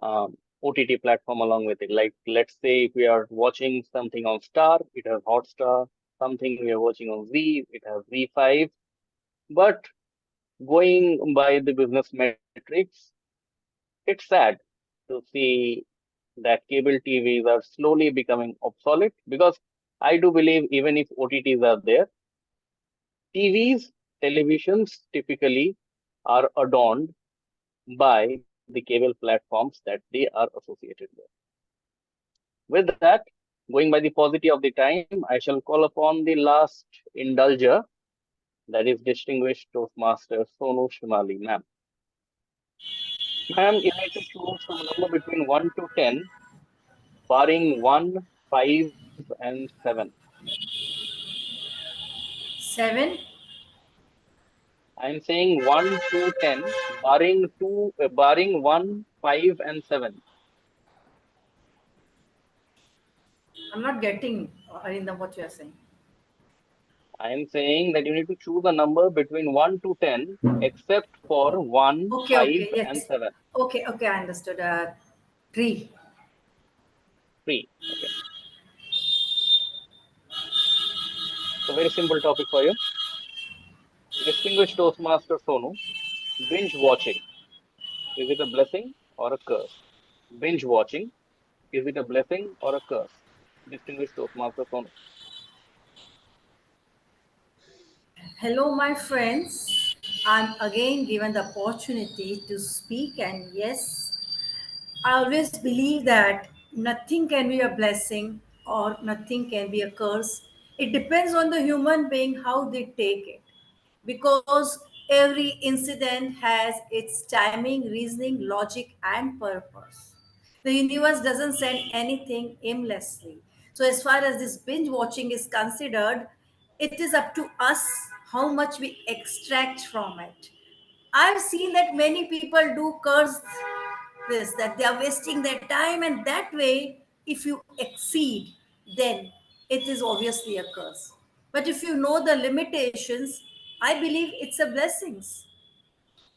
OTT platform along with it. Like, let's say if we are watching something on Star, it has Hotstar. Something we are watching on Z, it has Z5. But going by the business metrics, it's sad to see that cable TVs are slowly becoming obsolete because I do believe even if OTTs are there, TVs, televisions typically are adorned by the cable platforms that they are associated with. With that, going by the paucity of the time, I shall call upon the last indulger, that is distinguished Toastmaster Sonu Shimali. Ma'am, ma'am, you need to choose some number between 1 to 10, barring 1, 5, and 7. 7. I'm saying 1 to 10, barring 1, 5, and 7. I'm not getting, Arindam, what you are saying. I'm saying that you need to choose a number between 1 to 10, except for 1, Okay, 5, okay, and yes. 7. Okay, I understood. Three. 3. Okay. So very simple topic for you. Distinguished Toastmaster Sonu, binge watching. Is it a blessing or a curse? Binge watching. Is it a blessing or a curse? Distinguished Toastmaster Sonu. Hello, my friends. I'm again given the opportunity to speak, and yes, I always believe that nothing can be a blessing or nothing can be a curse. It depends on the human being how they take it. Because every incident has its timing, reasoning, logic, and purpose. The universe doesn't send anything aimlessly. So, as far as this binge watching is considered, it is up to us how much we extract from it. I've seen that many people do curse this, that they are wasting their time, and that way, if you exceed, then it is obviously a curse. But if you know the limitations, I believe it's a blessings,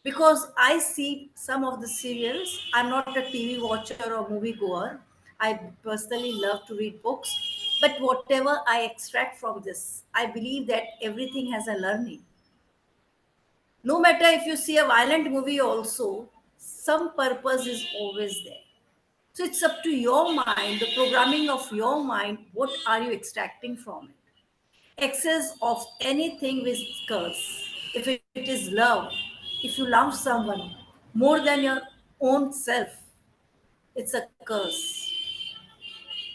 because I see some of the serials. I'm not a TV watcher or movie goer. I personally love to read books, but whatever I extract from this, I believe that everything has a learning. No matter if you see a violent movie also, some purpose is always there. So it's up to your mind, the programming of your mind, what are you extracting from it? Excess of anything with curse. If it is love, if you love someone more than your own self, it's a curse.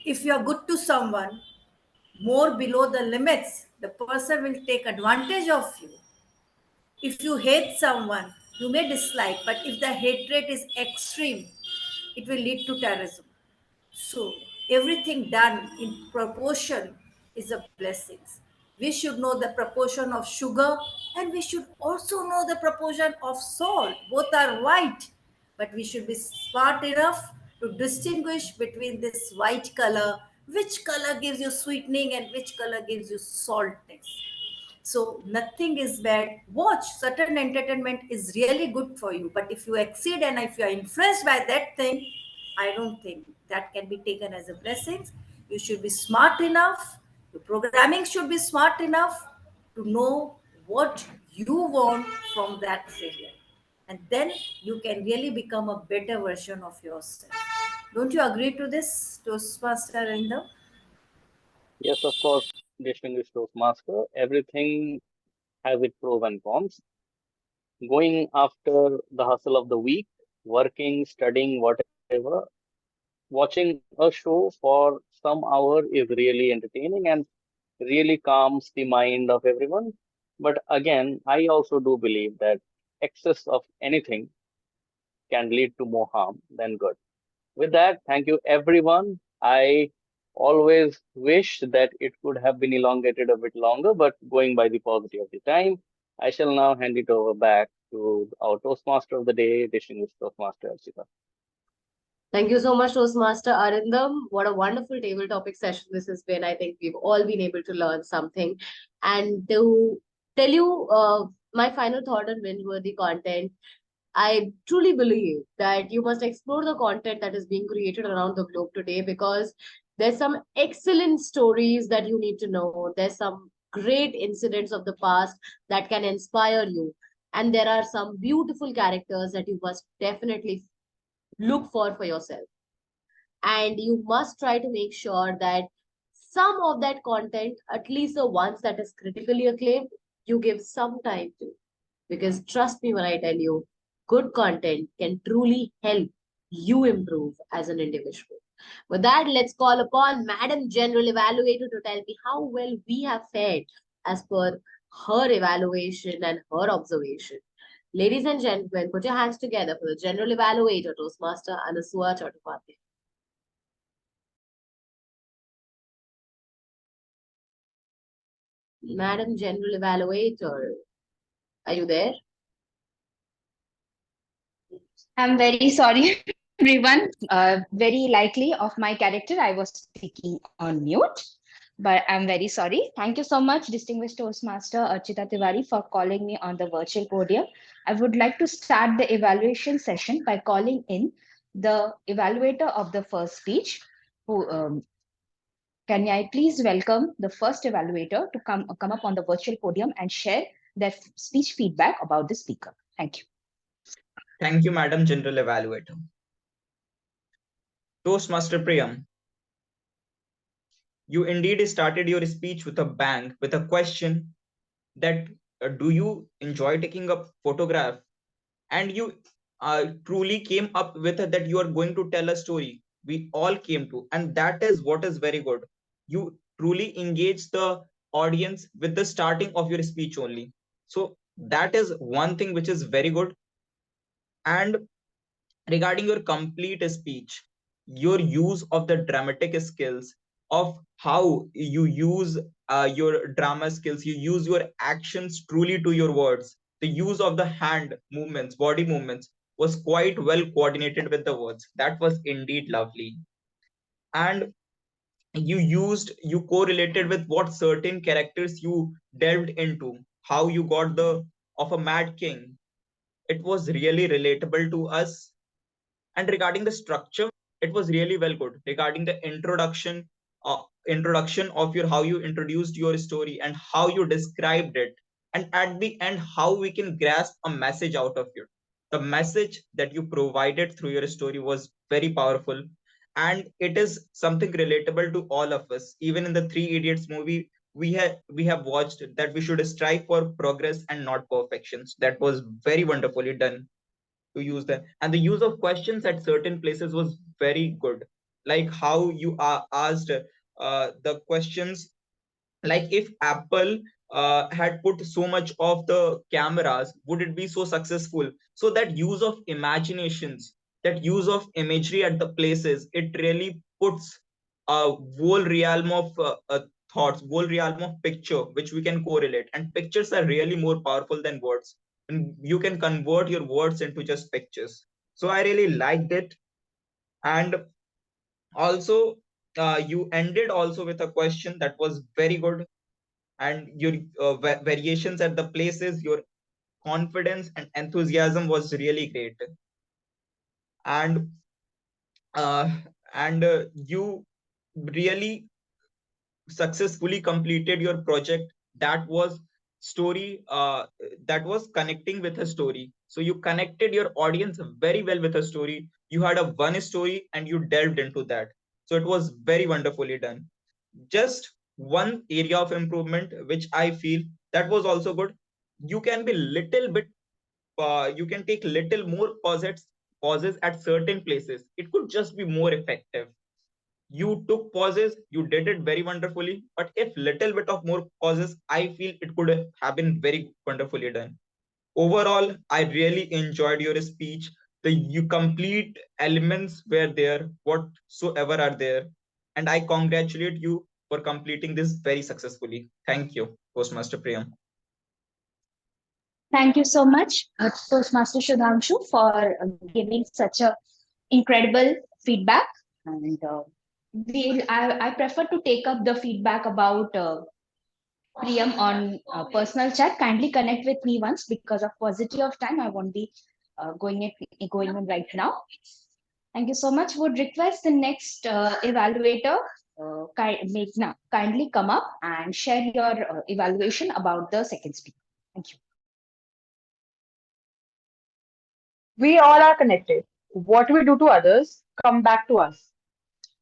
If you are good to someone more below the limits, the person will take advantage of you. If you hate someone, you may dislike, but if the hatred is extreme, it will lead to terrorism. So everything done in proportion is a blessings. We should know the proportion of sugar, and we should also know the proportion of salt. Both are white, but we should be smart enough to distinguish between this white color, which color gives you sweetening and which color gives you saltness. So nothing is bad. Watch, certain entertainment is really good for you. But if you exceed and if you are influenced by that thing, I don't think that can be taken as a blessing. You should be smart enough. Your programming should be smart enough to know what you want from that serial. And then you can really become a better version of yourself. Don't you agree to this, Toastmaster Arindam? Yes, of course, distinguished Toastmaster. Everything has its pros and cons. Going after the hustle of the week, working, studying, whatever, watching a show for some hour is really entertaining and really calms the mind of everyone. But again, I also do believe that excess of anything can lead to more harm than good. With that, thank you everyone. I always wish that it could have been elongated a bit longer, but going by the paucity of the time, I shall now hand it over back to our Toastmaster of the day, distinguished Toastmaster Archita. Thank you so much, Toastmaster Arindam. What a wonderful table topic session this has been. I think we've all been able to learn something. And to tell you my final thought on binge-worthy content, I truly believe that you must explore the content that is being created around the globe today, because there's some excellent stories that you need to know. There's some great incidents of the past that can inspire you. And there are some beautiful characters that you must definitely look for yourself. And you must try to make sure that some of that content, at least the ones that is critically acclaimed, you give some time to. Because trust me when I tell you, good content can truly help you improve as an individual. With that, let's call upon Madam General Evaluator to tell me how well we have fared as per her evaluation and her observation. Ladies and gentlemen, put your hands together for the General Evaluator, Toastmaster Anasua Chattopadhyay. Madam General Evaluator. Are you there? I'm very sorry, everyone. Very likely of my character, I was speaking on mute, but I'm very sorry. Thank you so much, distinguished Toastmaster Archita Tiwari, for calling me on the virtual podium. I would like to start the evaluation session by calling in the evaluator of the first speech. Who can I please welcome the first evaluator to come up on the virtual podium and share their speech feedback about the speaker. Thank you. Thank you, Madam General Evaluator. Toastmaster Priyam, you indeed started your speech with a bang, with a question that do you enjoy taking a photograph? And you truly came up with that you are going to tell a story. We all came to, and that is what is very good. You truly engage the audience with the starting of your speech only. So that is one thing which is very good. And regarding your complete speech, your use of the dramatic skills, of how you use your drama skills, you use your actions truly to your words, the use of the hand movements, body movements was quite well coordinated with the words. That was indeed lovely. And you correlated with what certain characters you delved into, how you got the of a mad king. It was really relatable to us. And regarding the structure, it was really well good. Regarding the introduction of your how you introduced your story and how you described it, and at the end how we can grasp a message out of it. The message that you provided through your story was very powerful, and it is something relatable to all of us. Even in the Three Idiots movie, we have watched that we should strive for progress and not perfections. That was very wonderfully done to use them, and the use of questions at certain places was very good, like how you are asked the questions, like if Apple had put so much of the cameras, would it be so successful? So that use of imaginations, that use of imagery at the places, it really puts a whole realm of thoughts, whole realm of picture which we can correlate, and pictures are really more powerful than words, and you can convert your words into just pictures. So I really liked it. And also you ended also with a question that was very good, and your variations at the places, your confidence and enthusiasm was really great. And uh, you really successfully completed your project. That was story that was connecting with a story, so you connected your audience very well with a story. You had a one story and you delved into that, so it was very wonderfully done. Just one area of improvement which I feel that was also good, you can be little bit you can take little more pauses at certain places. It could just be more effective. You took pauses, you did it very wonderfully, but if little bit of more pauses, I feel it could have been very wonderfully done. Overall, I really enjoyed your speech. The you complete elements were there, whatsoever are there, and I congratulate you for completing this very successfully. Thank you, Postmaster Priyam. Thank you so much, Toastmaster Shudhanshu, for giving such a incredible feedback. And I prefer to take up the feedback about Priyam on personal chat. Kindly connect with me once because of paucity of time. I won't be going in right now. Thank you so much. Would request the next evaluator, Meghna, kindly come up and share your evaluation about the second speaker. Thank you. We all are connected. What we do to others come back to us.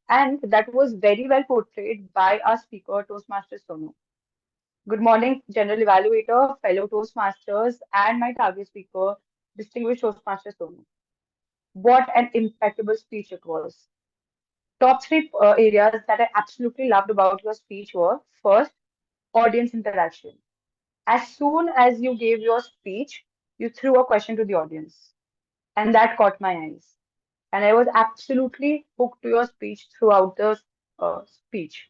And that was very well portrayed by our speaker, Toastmaster Sonu. Good morning, General Evaluator, fellow Toastmasters, and my target speaker, distinguished Toastmaster Sonu. What an impeccable speech it was. Top three areas that I absolutely loved about your speech were first, audience interaction. As soon as you gave your speech, you threw a question to the audience, and that caught my eyes. And I was absolutely hooked to your speech throughout the speech.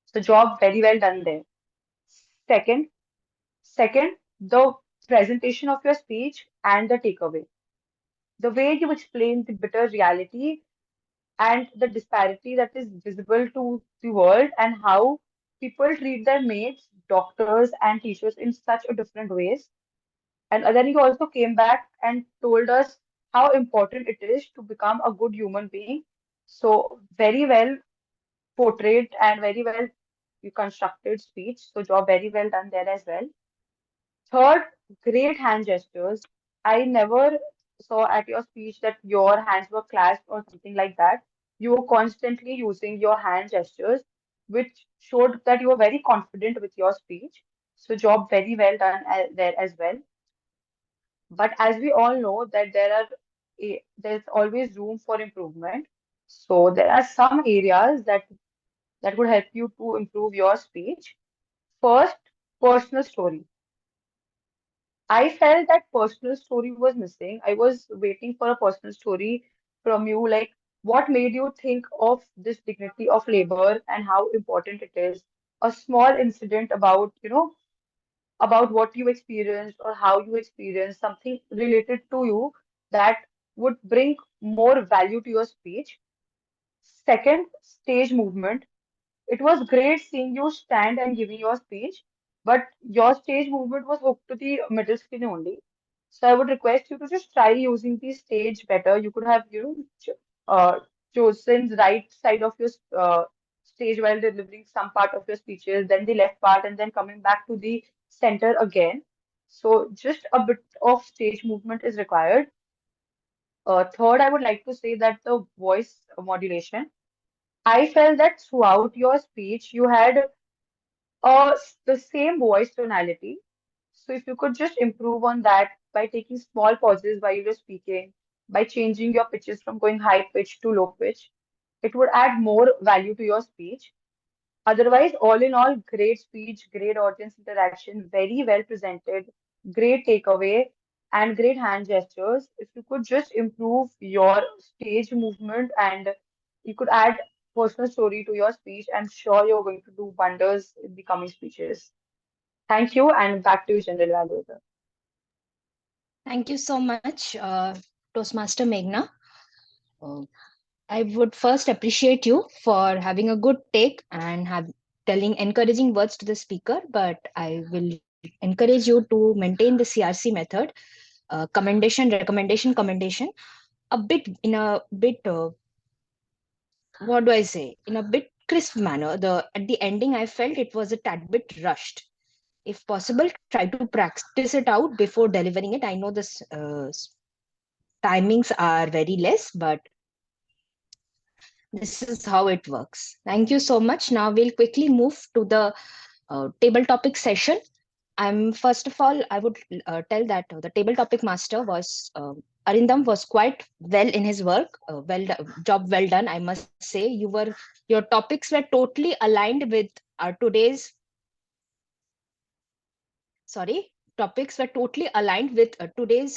So, job very well done there. Second, second, the presentation of your speech, and the takeaway. The way you explain the bitter reality and the disparity that is visible to the world, and how people treat their mates, doctors, and teachers in such a different ways. And then he also came back and told us how important it is to become a good human being. So very well portrayed and very well you constructed speech. So job very well done there as well. Third, great hand gestures. I never saw at your speech that your hands were clasped or something like that. You were constantly using your hand gestures, which showed that you were very confident with your speech. So job very well done there as well. But as we all know that there's always room for improvement. So there are some areas that would help you to improve your speech. First, personal story. I felt that personal story was missing. I was waiting for a personal story from you, like what made you think of this dignity of labor and how important it is. A small incident about, about what you experienced or how you experienced something related to you that would bring more value to your speech. Second, stage movement. It was great seeing you stand and giving your speech, but your stage movement was hooked to the middle screen only. So I would request you to just try using the stage better. You could have, chosen the right side of your stage while delivering some part of your speeches, then the left part, and then coming back to the center again. So just a bit of stage movement is required. Third, I would like to say that the voice modulation. I felt that throughout your speech, you had the same voice tonality. So if you could just improve on that by taking small pauses while you're speaking, by changing your pitches from going high pitch to low pitch, it would add more value to your speech. Otherwise, all in all, great speech, great audience interaction, very well presented, great takeaway, and great hand gestures. If you could just improve your stage movement and you could add personal story to your speech, I'm sure you're going to do wonders in the coming speeches. Thank you, and back to you, General Evaluator. Thank you so much, Toastmaster Meghna. Uh, I would first appreciate you for having a good take and have telling encouraging words to the speaker, but I will encourage you to maintain the CRC method, commendation, a bit in a bit what do I say, in a bit crisp manner. The at the ending, I felt it was a tad bit rushed. If possible, try to practice it out before delivering it. I know this timings are very less, but this is how it works. Thank you so much. Now we'll quickly move to the table topic session. First of all, I would tell that the table topic master was Arindam was quite well in his work. Job well done, I must say. Your topics were totally aligned with today's sorry topics were totally aligned with today's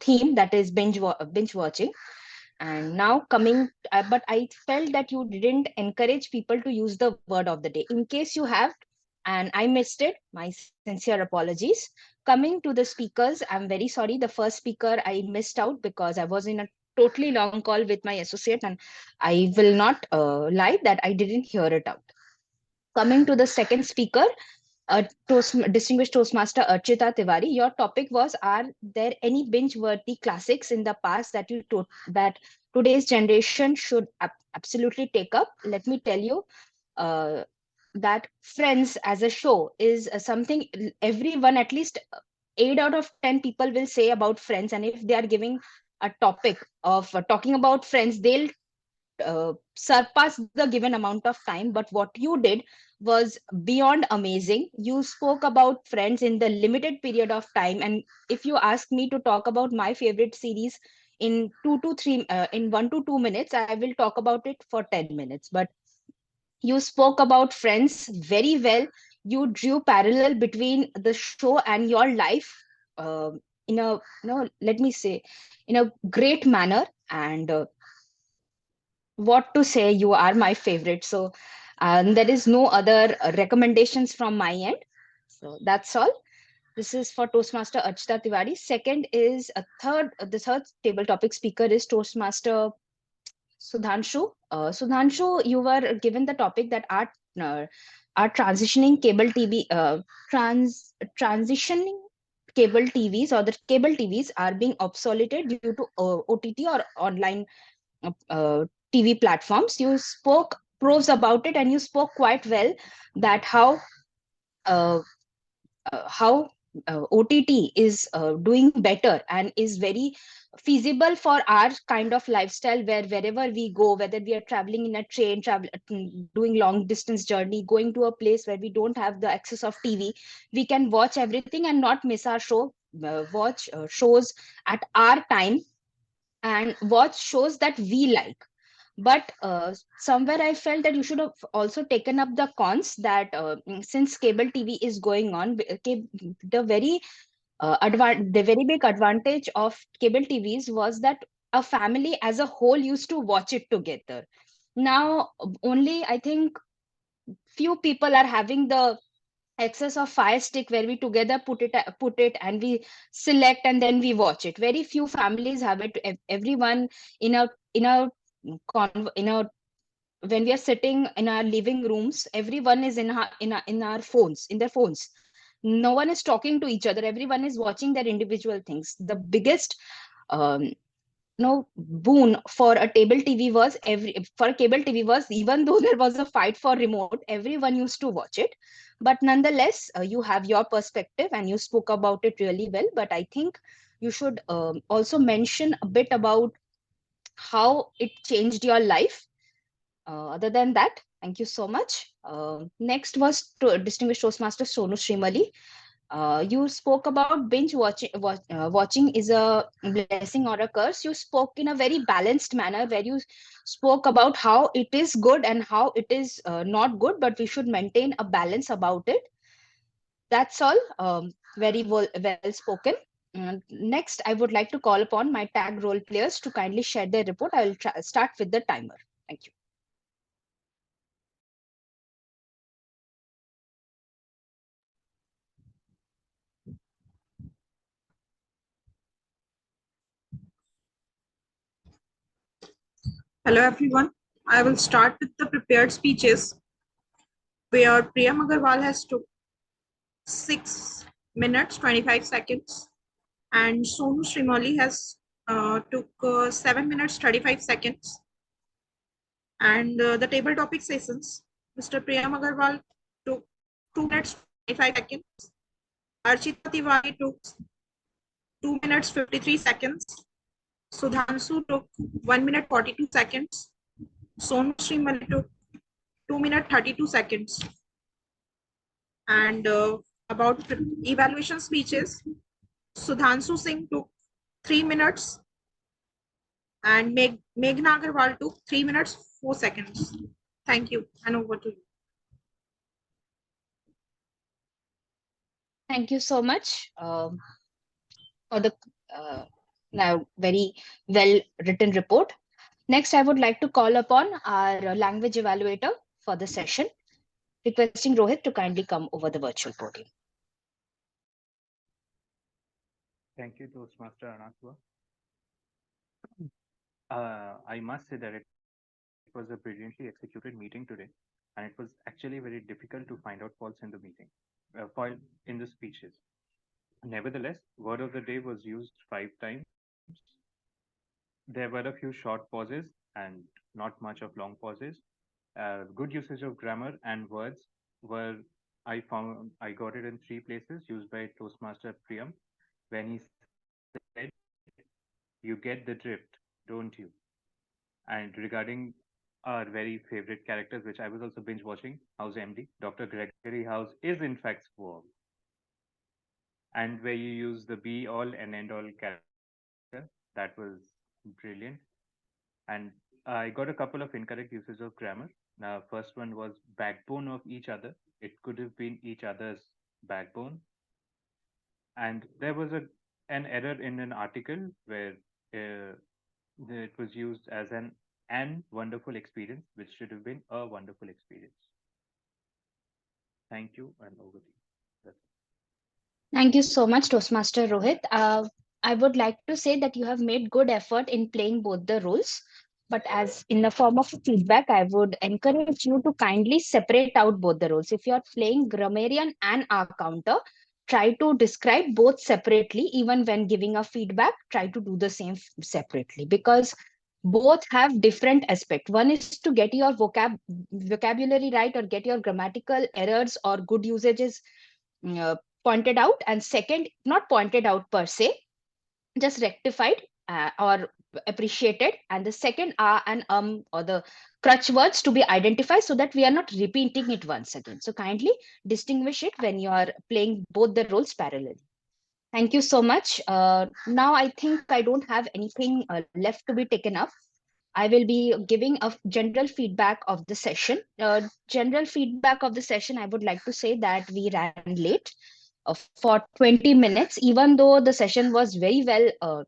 theme, that is binge watching. And now coming, but I felt that you didn't encourage people to use the word of the day. In case you have, and I missed it, my sincere apologies. Coming to the speakers, I'm very sorry. The first speaker I missed out because I was in a totally long call with my associate, and I will not lie that I didn't hear it out. Coming to the second speaker, distinguished Toastmaster Archita Tiwari, your topic was: are there any binge-worthy classics in the past that today's generation should absolutely take up? Let me tell you uh, that Friends as a show is something everyone, at least 8 out of 10 people, will say about Friends. And if they are giving a topic of talking about Friends, they'll surpass the given amount of time. But what you did was beyond amazing. You spoke about Friends in the limited period of time, and if you ask me to talk about my favorite series in 1 to 2 minutes, I will talk about it for 10 minutes. But you spoke about Friends very well. You drew parallel between the show and your life, uh, in a let me say, in a great manner. And what to say, you are my favorite. So there is no other recommendations from my end. So that's all. This is for Toastmaster Archita Tiwari. Second is the third table topic speaker is Toastmaster Sudhanshu. Sudhanshu, you were given the topic that are transitioning cable TV, transitioning cable TVs, or the cable TVs are being obsoleted due to OTT or online TV platforms. You spoke pros about it, and you spoke quite well that uh, how OTT is doing better and is very feasible for our kind of lifestyle, where wherever we go, whether we are traveling in a train, doing long distance journey, going to a place where we don't have the access of TV, we can watch everything and not miss our show, watch shows at our time, and watch shows that we like. But somewhere I felt that you should have also taken up the cons that since cable TV is going on, the very big advantage of cable TVs was that a family as a whole used to watch it together. Now only I think few people are having the access of fire stick, where we together put it and we select and then we watch it. Very few families have it. Everyone in a when we are sitting in our living rooms, everyone is in our phones, in their phones. No one is talking to each other, everyone is watching their individual things. The biggest um, no boon for a table TV was cable TV was, even though there was a fight for remote, everyone used to watch it. But nonetheless, you have your perspective and you spoke about it really well. But I think you should also mention a bit about how it changed your life. Other than that, thank you so much. Next was Distinguished Toastmaster Sonu Srimali. You spoke about watching is a blessing or a curse. You spoke in a very balanced manner, where you spoke about how it is good and how it is not good, but we should maintain a balance about it. That's all. Very well spoken. Next, I would like to call upon my tag role players to kindly share their report. I will start with the timer. Thank you. Hello everyone. I will start with the prepared speeches, where Priyam Agarwal has took 6 minutes 25 seconds and Sonu Srimali has took 7 minutes 35 seconds. And the table topic sessions, Mr. Priyam Agarwal took 2 minutes 25 seconds. Archita Tiwari took 2 minutes 53 seconds. Sudhanshu took 1 minute 42 seconds. Sonu Srimali took 2 minutes 32 seconds. And about evaluation speeches, Sudhanshu Singh took 3 minutes and Meghna Agarwal took 3 minutes 4 seconds. Thank you, and over to you. Thank you so much for the now very well written report. Next, I would like to call upon our language evaluator for the session, requesting Rohit to kindly come over the virtual podium. Thank you, Toastmaster Anatwa. I must say that it was a brilliantly executed meeting today, and it was actually very difficult to find out faults in the meeting, in the speeches. Nevertheless, word of the day was used 5 times. There were a few short pauses and not much of long pauses. Good usage of grammar and words were, I got it in 3 places used by Toastmaster Priyam when he said, "You get the drift, don't you?" And regarding our very favorite characters, which I was also binge watching, House MD, Dr. Gregory House is in fact Swarm. And where you use the be all and end all character, that was brilliant. And I got a couple of incorrect uses of grammar. Now, first one was backbone of each other. It could have been each other's backbone. And there was an error in an article where it was used as an wonderful experience, which should have been a wonderful experience. Thank you, and over to you. That's it. Thank you so much, Toastmaster Rohit. I would like to say that you have made good effort in playing both the roles. But as in the form of feedback, I would encourage you to kindly separate out both the roles. If you're playing grammarian and our counter, try to describe both separately. Even when giving a feedback, try to do the same separately, because both have different aspect. One is to get your vocabulary right, or get your grammatical errors or good usages uh, pointed out, and second, not pointed out per se, just rectified or appreciated, and the second are and or the crutch words to be identified, so that we are not repeating it once again. So kindly distinguish it when you are playing both the roles parallelly. Thank you so much. Now I think I don't have anything left to be taken up. I will be giving a general feedback of the session. General feedback of the session, I would like to say that we ran late for 20 minutes, even though the session was very well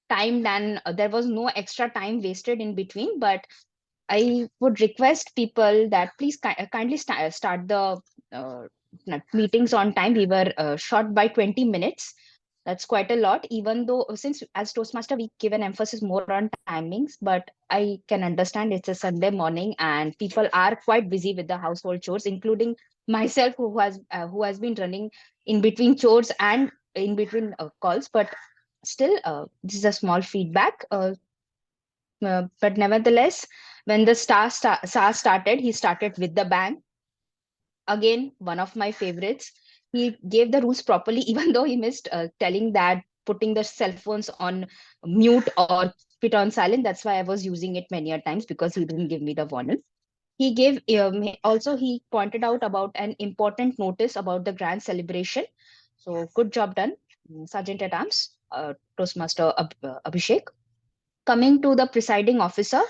timed, and there was no extra time wasted in between. But I would request people that please kindly start the uh, meetings on time. We were short by 20 minutes. That's quite a lot, even though since as Toastmaster, we give an emphasis more on timings, but I can understand it's a Sunday morning and people are quite busy with the household chores, including myself, who has been running in between chores and in between calls. But still, this is a small feedback. But nevertheless, when the SAR started, he started with the bang. Again, one of my favorites. He gave the rules properly, even though he missed telling that putting the cell phones on mute or put on silent. That's why I was using it many a times, because he didn't give me the warning. He gave also he pointed out about an important notice about the grand celebration. So good job done, Sergeant at Arms, Toastmaster Abhishek. Coming to the presiding officer,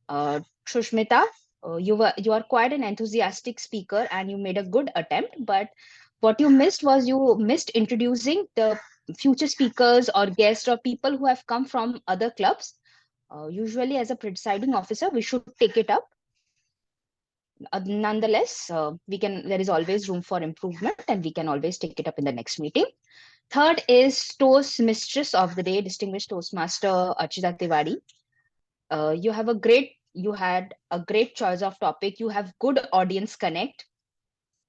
Shushmita, you are quite an enthusiastic speaker and you made a good attempt. But what you missed introducing the future speakers or guests or people who have come from other clubs. Usually, as a presiding officer, we should take it up. Nonetheless, we can. There is always room for improvement, and we can always take it up in the next meeting. Third is Toast Mistress of the Day, Distinguished Toastmaster Archita Tiwari. You had a great choice of topic. You have good audience connect.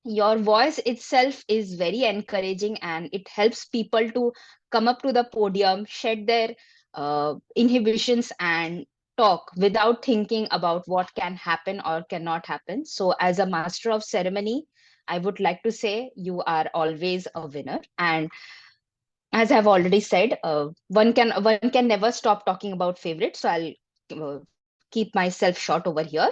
Your voice itself is very encouraging, and it helps people to come up to the podium, shed their inhibitions, and talk without thinking about what can happen or cannot happen. So as a master of ceremony, I would like to say you are always a winner. And as I've already said, one can never stop talking about favorites. So I'll keep myself short over here.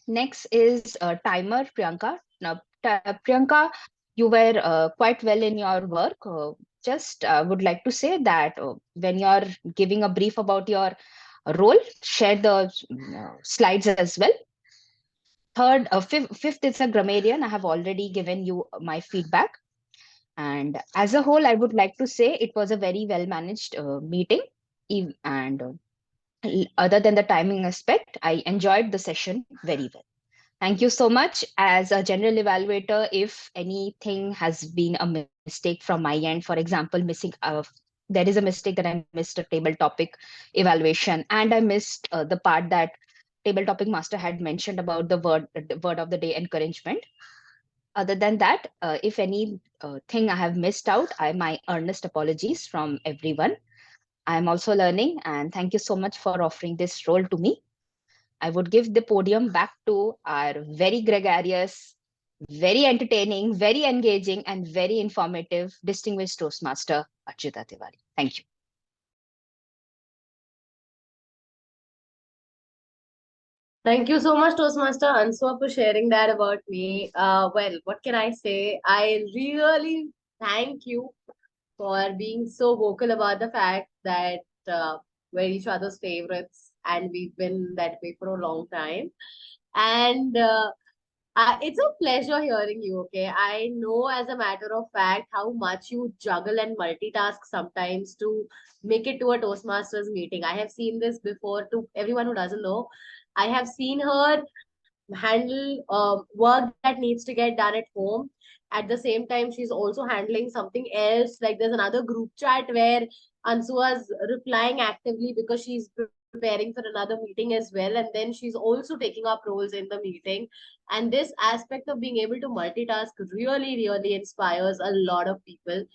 Next is timer Priyanka. Now, Priyanka, you were quite well in your work. Just would like to say that when you're giving a brief about your role, share the slides as well. Fifth is a grammarian. I have already given you my feedback. And as a whole, I would like to say it was a very well managed meeting. And other than the timing aspect, I enjoyed the session very well. Thank you so much. As a general evaluator, if anything has been a mistake from my end, for example, there is a mistake that I missed a table topic evaluation, and I missed the part that table topic master had mentioned about the word of the day, encouragement. Other than that, if any thing I have missed out, my earnest apologies from everyone. I am also learning, and thank you so much for offering this role to me. I would give the podium back to our very gregarious, very entertaining, very engaging, and very informative distinguished Toastmaster, Archita Tiwari. Thank you. Thank you so much, Toastmaster Answa, for sharing that about me. Well, what can I say? I really thank you for being so vocal about the fact that we're each other's favorites and we've been that way for a long time. And it's a pleasure hearing you, okay? I know as a matter of fact how much you juggle and multitask sometimes to make it to a Toastmasters meeting. I have seen this before. To everyone who doesn't know, I have seen her handle work that needs to get done at home At the same time, she's also handling something else. Like there's another group chat where Ansua's replying actively because she's preparing for another meeting as well. And then she's also taking up roles in the meeting. And this aspect of being able to multitask really, really inspires a lot of people.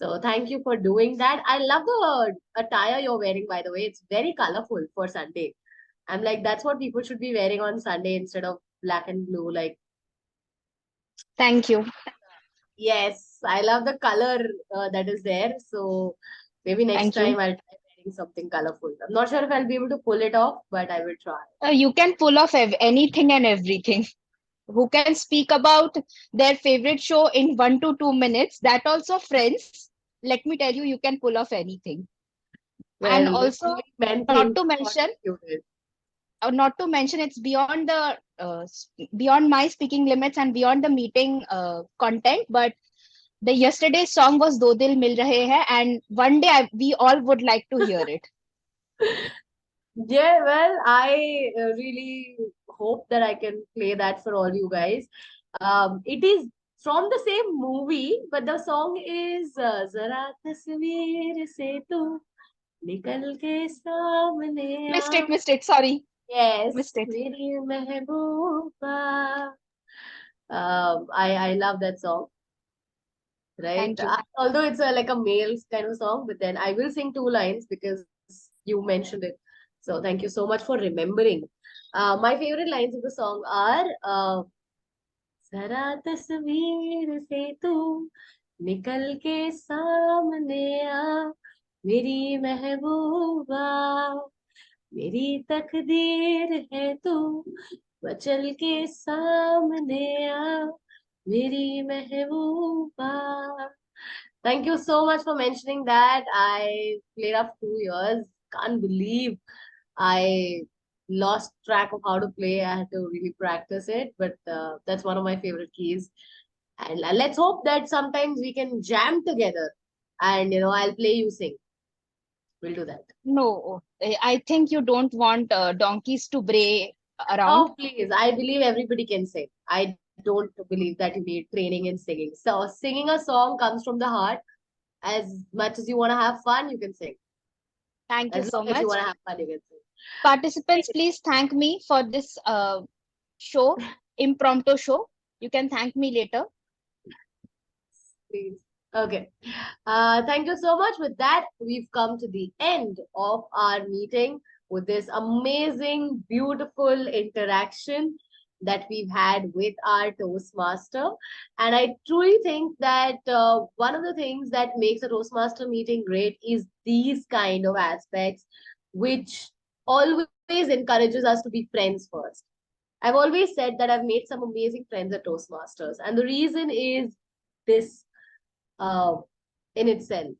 So thank you for doing that. I love the attire you're wearing, by the way. It's very colorful for Sunday. I'm like, that's what people should be wearing on Sunday instead of black and blue. Like, Thank you. yes, I love the color that is there. So maybe next Thank you. time I'll try wearing something colorful. I'm not sure if I'll be able to pull it off, but I will try. You can pull off anything and everything. Who can speak about their favorite show in 1 to 2 minutes? That also, friends. Let me tell you, you can pull off anything. And Well, also, maybe men not think to not mention, included. it's beyond the beyond my speaking limits and beyond the meeting content. But the yesterday's song was "Do Dil Mil Rahe Hai," and one day we all would like to hear it. Yeah, well, I really hope that I can play that for all you guys. It is from the same movie, but the song is Zara tasveer se tu nikal ke samne aa. Missed it. Sorry, Yes, missed it. meri mehbooba. I love that song, right? Thank you. Although it's like a male kind of song, but then I will sing two lines because you mentioned it. So thank you so much for remembering. My favorite lines of the song are जरा तस्वीर से तू निकल के सामने आ मेरी महबूबा मेरी तकदीर है तू बचल के सामने आ मेरी महबूबा. Thank you so much for mentioning that. I played up 2 years. Can't believe I lost track of how to play. I had to really practice it, but that's one of my favorite keys. And let's hope that sometimes we can jam together. And I'll play you sing. We'll do that. No, I think you don't want donkeys to bray around. Oh, please. I believe everybody can sing. I don't believe that you need training in singing. So, singing a song comes from the heart. As much as you want to have fun, you can sing. Thank you As so long as you much. want to have fun, you can sing. Participants, please thank me for this show, impromptu show. You can thank me later. Please. Okay. Thank you so much. With that, we've come to the end of our meeting with this amazing, beautiful interaction that we've had with our Toastmaster. And I truly think that one of the things that makes a Toastmaster meeting great is these kind of aspects, which always encourages us to be friends first. I've always said that I've made some amazing friends at Toastmasters. And the reason is this uh, in itself.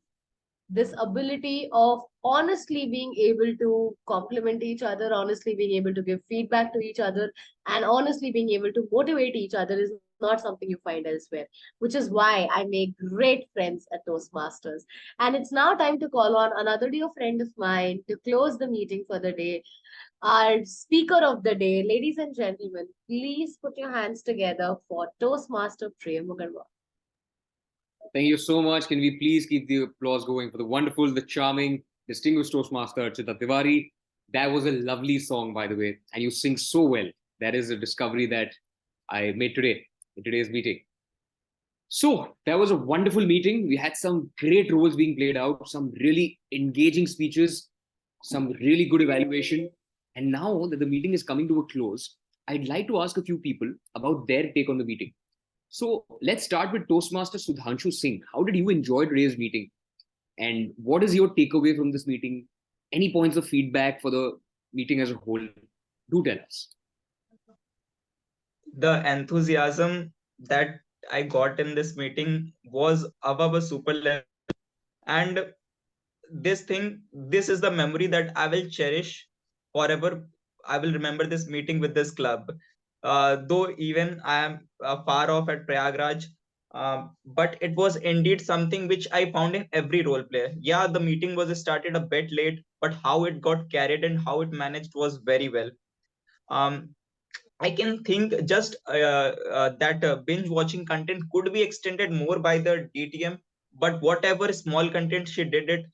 This ability of honestly being able to compliment each other, honestly being able to give feedback to each other, and honestly being able to motivate each other is not something you find elsewhere, which is why I make great friends at Toastmasters. And it's now time to call on another dear friend of mine to close the meeting for the day. Our speaker of the day, ladies and gentlemen, please put your hands together for Toastmaster Priya Mugarwal. Thank you so much. Can we please keep the applause going for the wonderful, the charming, distinguished Toastmaster Archita Tiwari? That was a lovely song, by the way, and you sing so well. That is a discovery that I made today in today's meeting. So that was a wonderful meeting. We had some great roles being played out, some really engaging speeches, some really good evaluation. And now that the meeting is coming to a close, I'd like to ask a few people about their take on the meeting. So let's start with Toastmaster Sudhanshu Singh. How did you enjoy today's meeting? And what is your takeaway from this meeting? Any points of feedback for the meeting as a whole? Do tell us. The enthusiasm that I got in this meeting was above a super level. And this is the memory that I will cherish forever. I will remember this meeting with this club. Though even I am far off at Prayagraj, but it was indeed something which I found in every role player. Yeah, the meeting was started a bit late, but how it got carried and how it managed was very well. Um, I can think just that binge watching content could be extended more by the DTM, but whatever small content she did it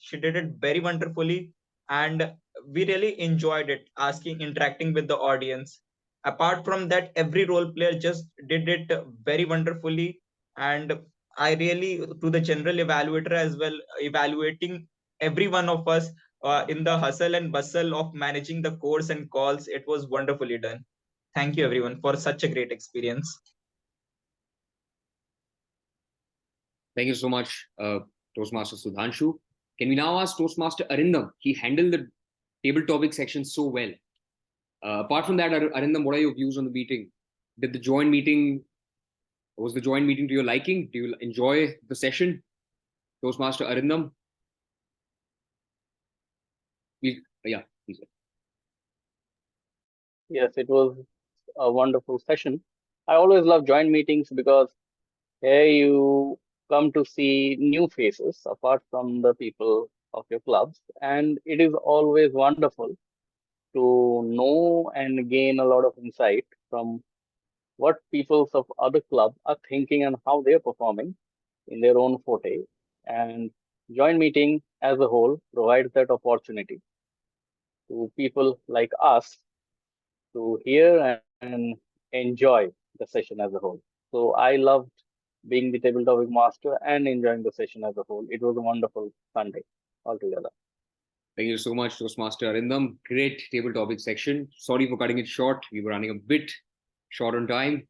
very wonderfully, and we really enjoyed it, asking, interacting with the audience. Apart from that, every role player just did it very wonderfully, and I really, to the general evaluator as well, evaluating every one of us in the hustle and bustle of managing the course and calls, it was wonderfully done. Thank you everyone for such a great experience. Thank you so much, Toastmaster Sudhanshu. Can we now ask Toastmaster Arindam? He handled the table topic section so well. Apart from that, Arindam, what are your views on the meeting? Was the joint meeting to your liking? Do you enjoy the session? Toastmaster Arindam? Yeah, please. Yes, it was a wonderful session. I always love joint meetings because here you come to see new faces apart from the people of your clubs, and it is always wonderful to know and gain a lot of insight from what people of other clubs are thinking and how they're performing in their own forte. And joint meeting as a whole provides that opportunity to people like us to hear and enjoy the session as a whole. So I loved being the table topic master and enjoying the session as a whole. It was a wonderful Sunday altogether. Thank you so much, Toastmaster Arindam. Great table topic section. Sorry for cutting it short. We were running a bit short on time.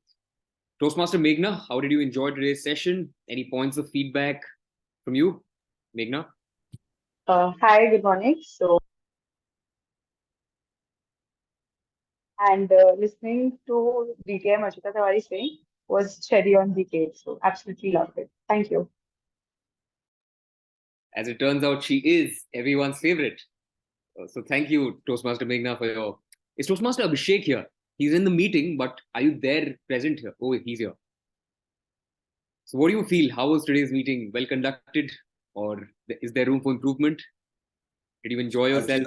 Toastmaster Meghna, how did you enjoy today's session? Any points of feedback from you, Meghna? Hi, good morning. And listening to DTM Achita Tawari saying was cherry on the cake. So absolutely loved it. Thank you. As it turns out, she is everyone's favorite. So thank you, Toastmaster Meghna, for your. Is Toastmaster Abhishek here? He's in the meeting, but are you there present here? Oh, he's here. So what do you feel? How was today's meeting? Well conducted? Or is there room for improvement? Did you enjoy yourself?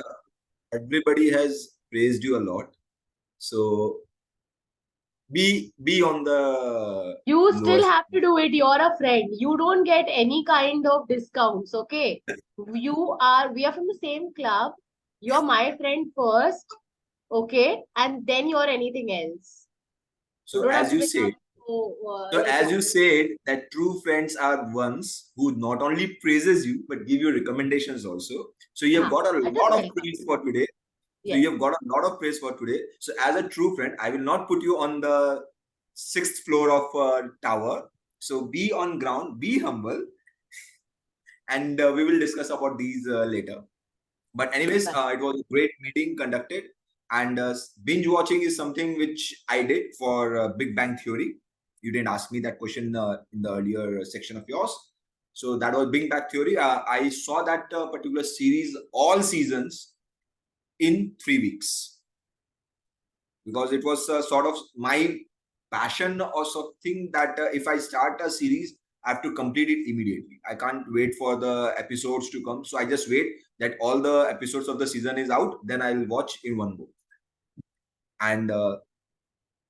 Everybody has praised you a lot. So be on the You lower still side. have to do it. You're a friend. You don't get any kind of discounts, okay? We are from the same club. You're my friend first, okay? And then you're anything else. You So don't have as to you become said, that true friends are ones who not only praises you but give you recommendations also. So you have got a that is lot of welcome. praise for today. So Yes. you have got a lot of praise for today. So as a true friend, I will not put you on the 6th floor of a tower. So be on ground, be humble, and we will discuss about these later. But anyways, it was a great meeting conducted, and binge watching is something which I did for Big Bang Theory. You didn't ask me that question in the earlier section of yours. So that was Big Bang Theory. I saw that particular series, all seasons, in 3 weeks, because it was sort of my passion or something that if I start a series, I have to complete it immediately. I can't wait for the episodes to come. So I just wait that all the episodes of the season is out, then I'll watch in one go. And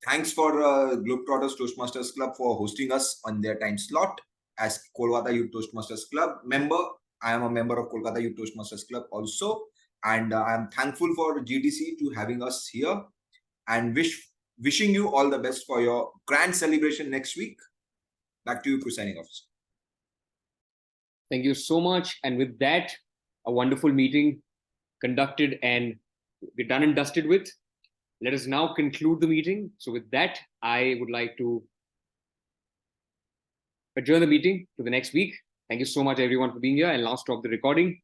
thanks for Globetrotters Toastmasters Club for hosting us on their time slot. As Kolkata Youth Toastmasters Club member, I am a member of Kolkata Youth Toastmasters Club also. And I'm thankful for GTC to having us here, and wishing you all the best for your grand celebration next week. Back to you, presiding officer. Thank you so much. And with that, a wonderful meeting conducted and we're done and dusted with. Let us now conclude the meeting. So with that, I would like to adjourn the meeting to the next week. Thank you so much, everyone, for being here. And now stop the recording.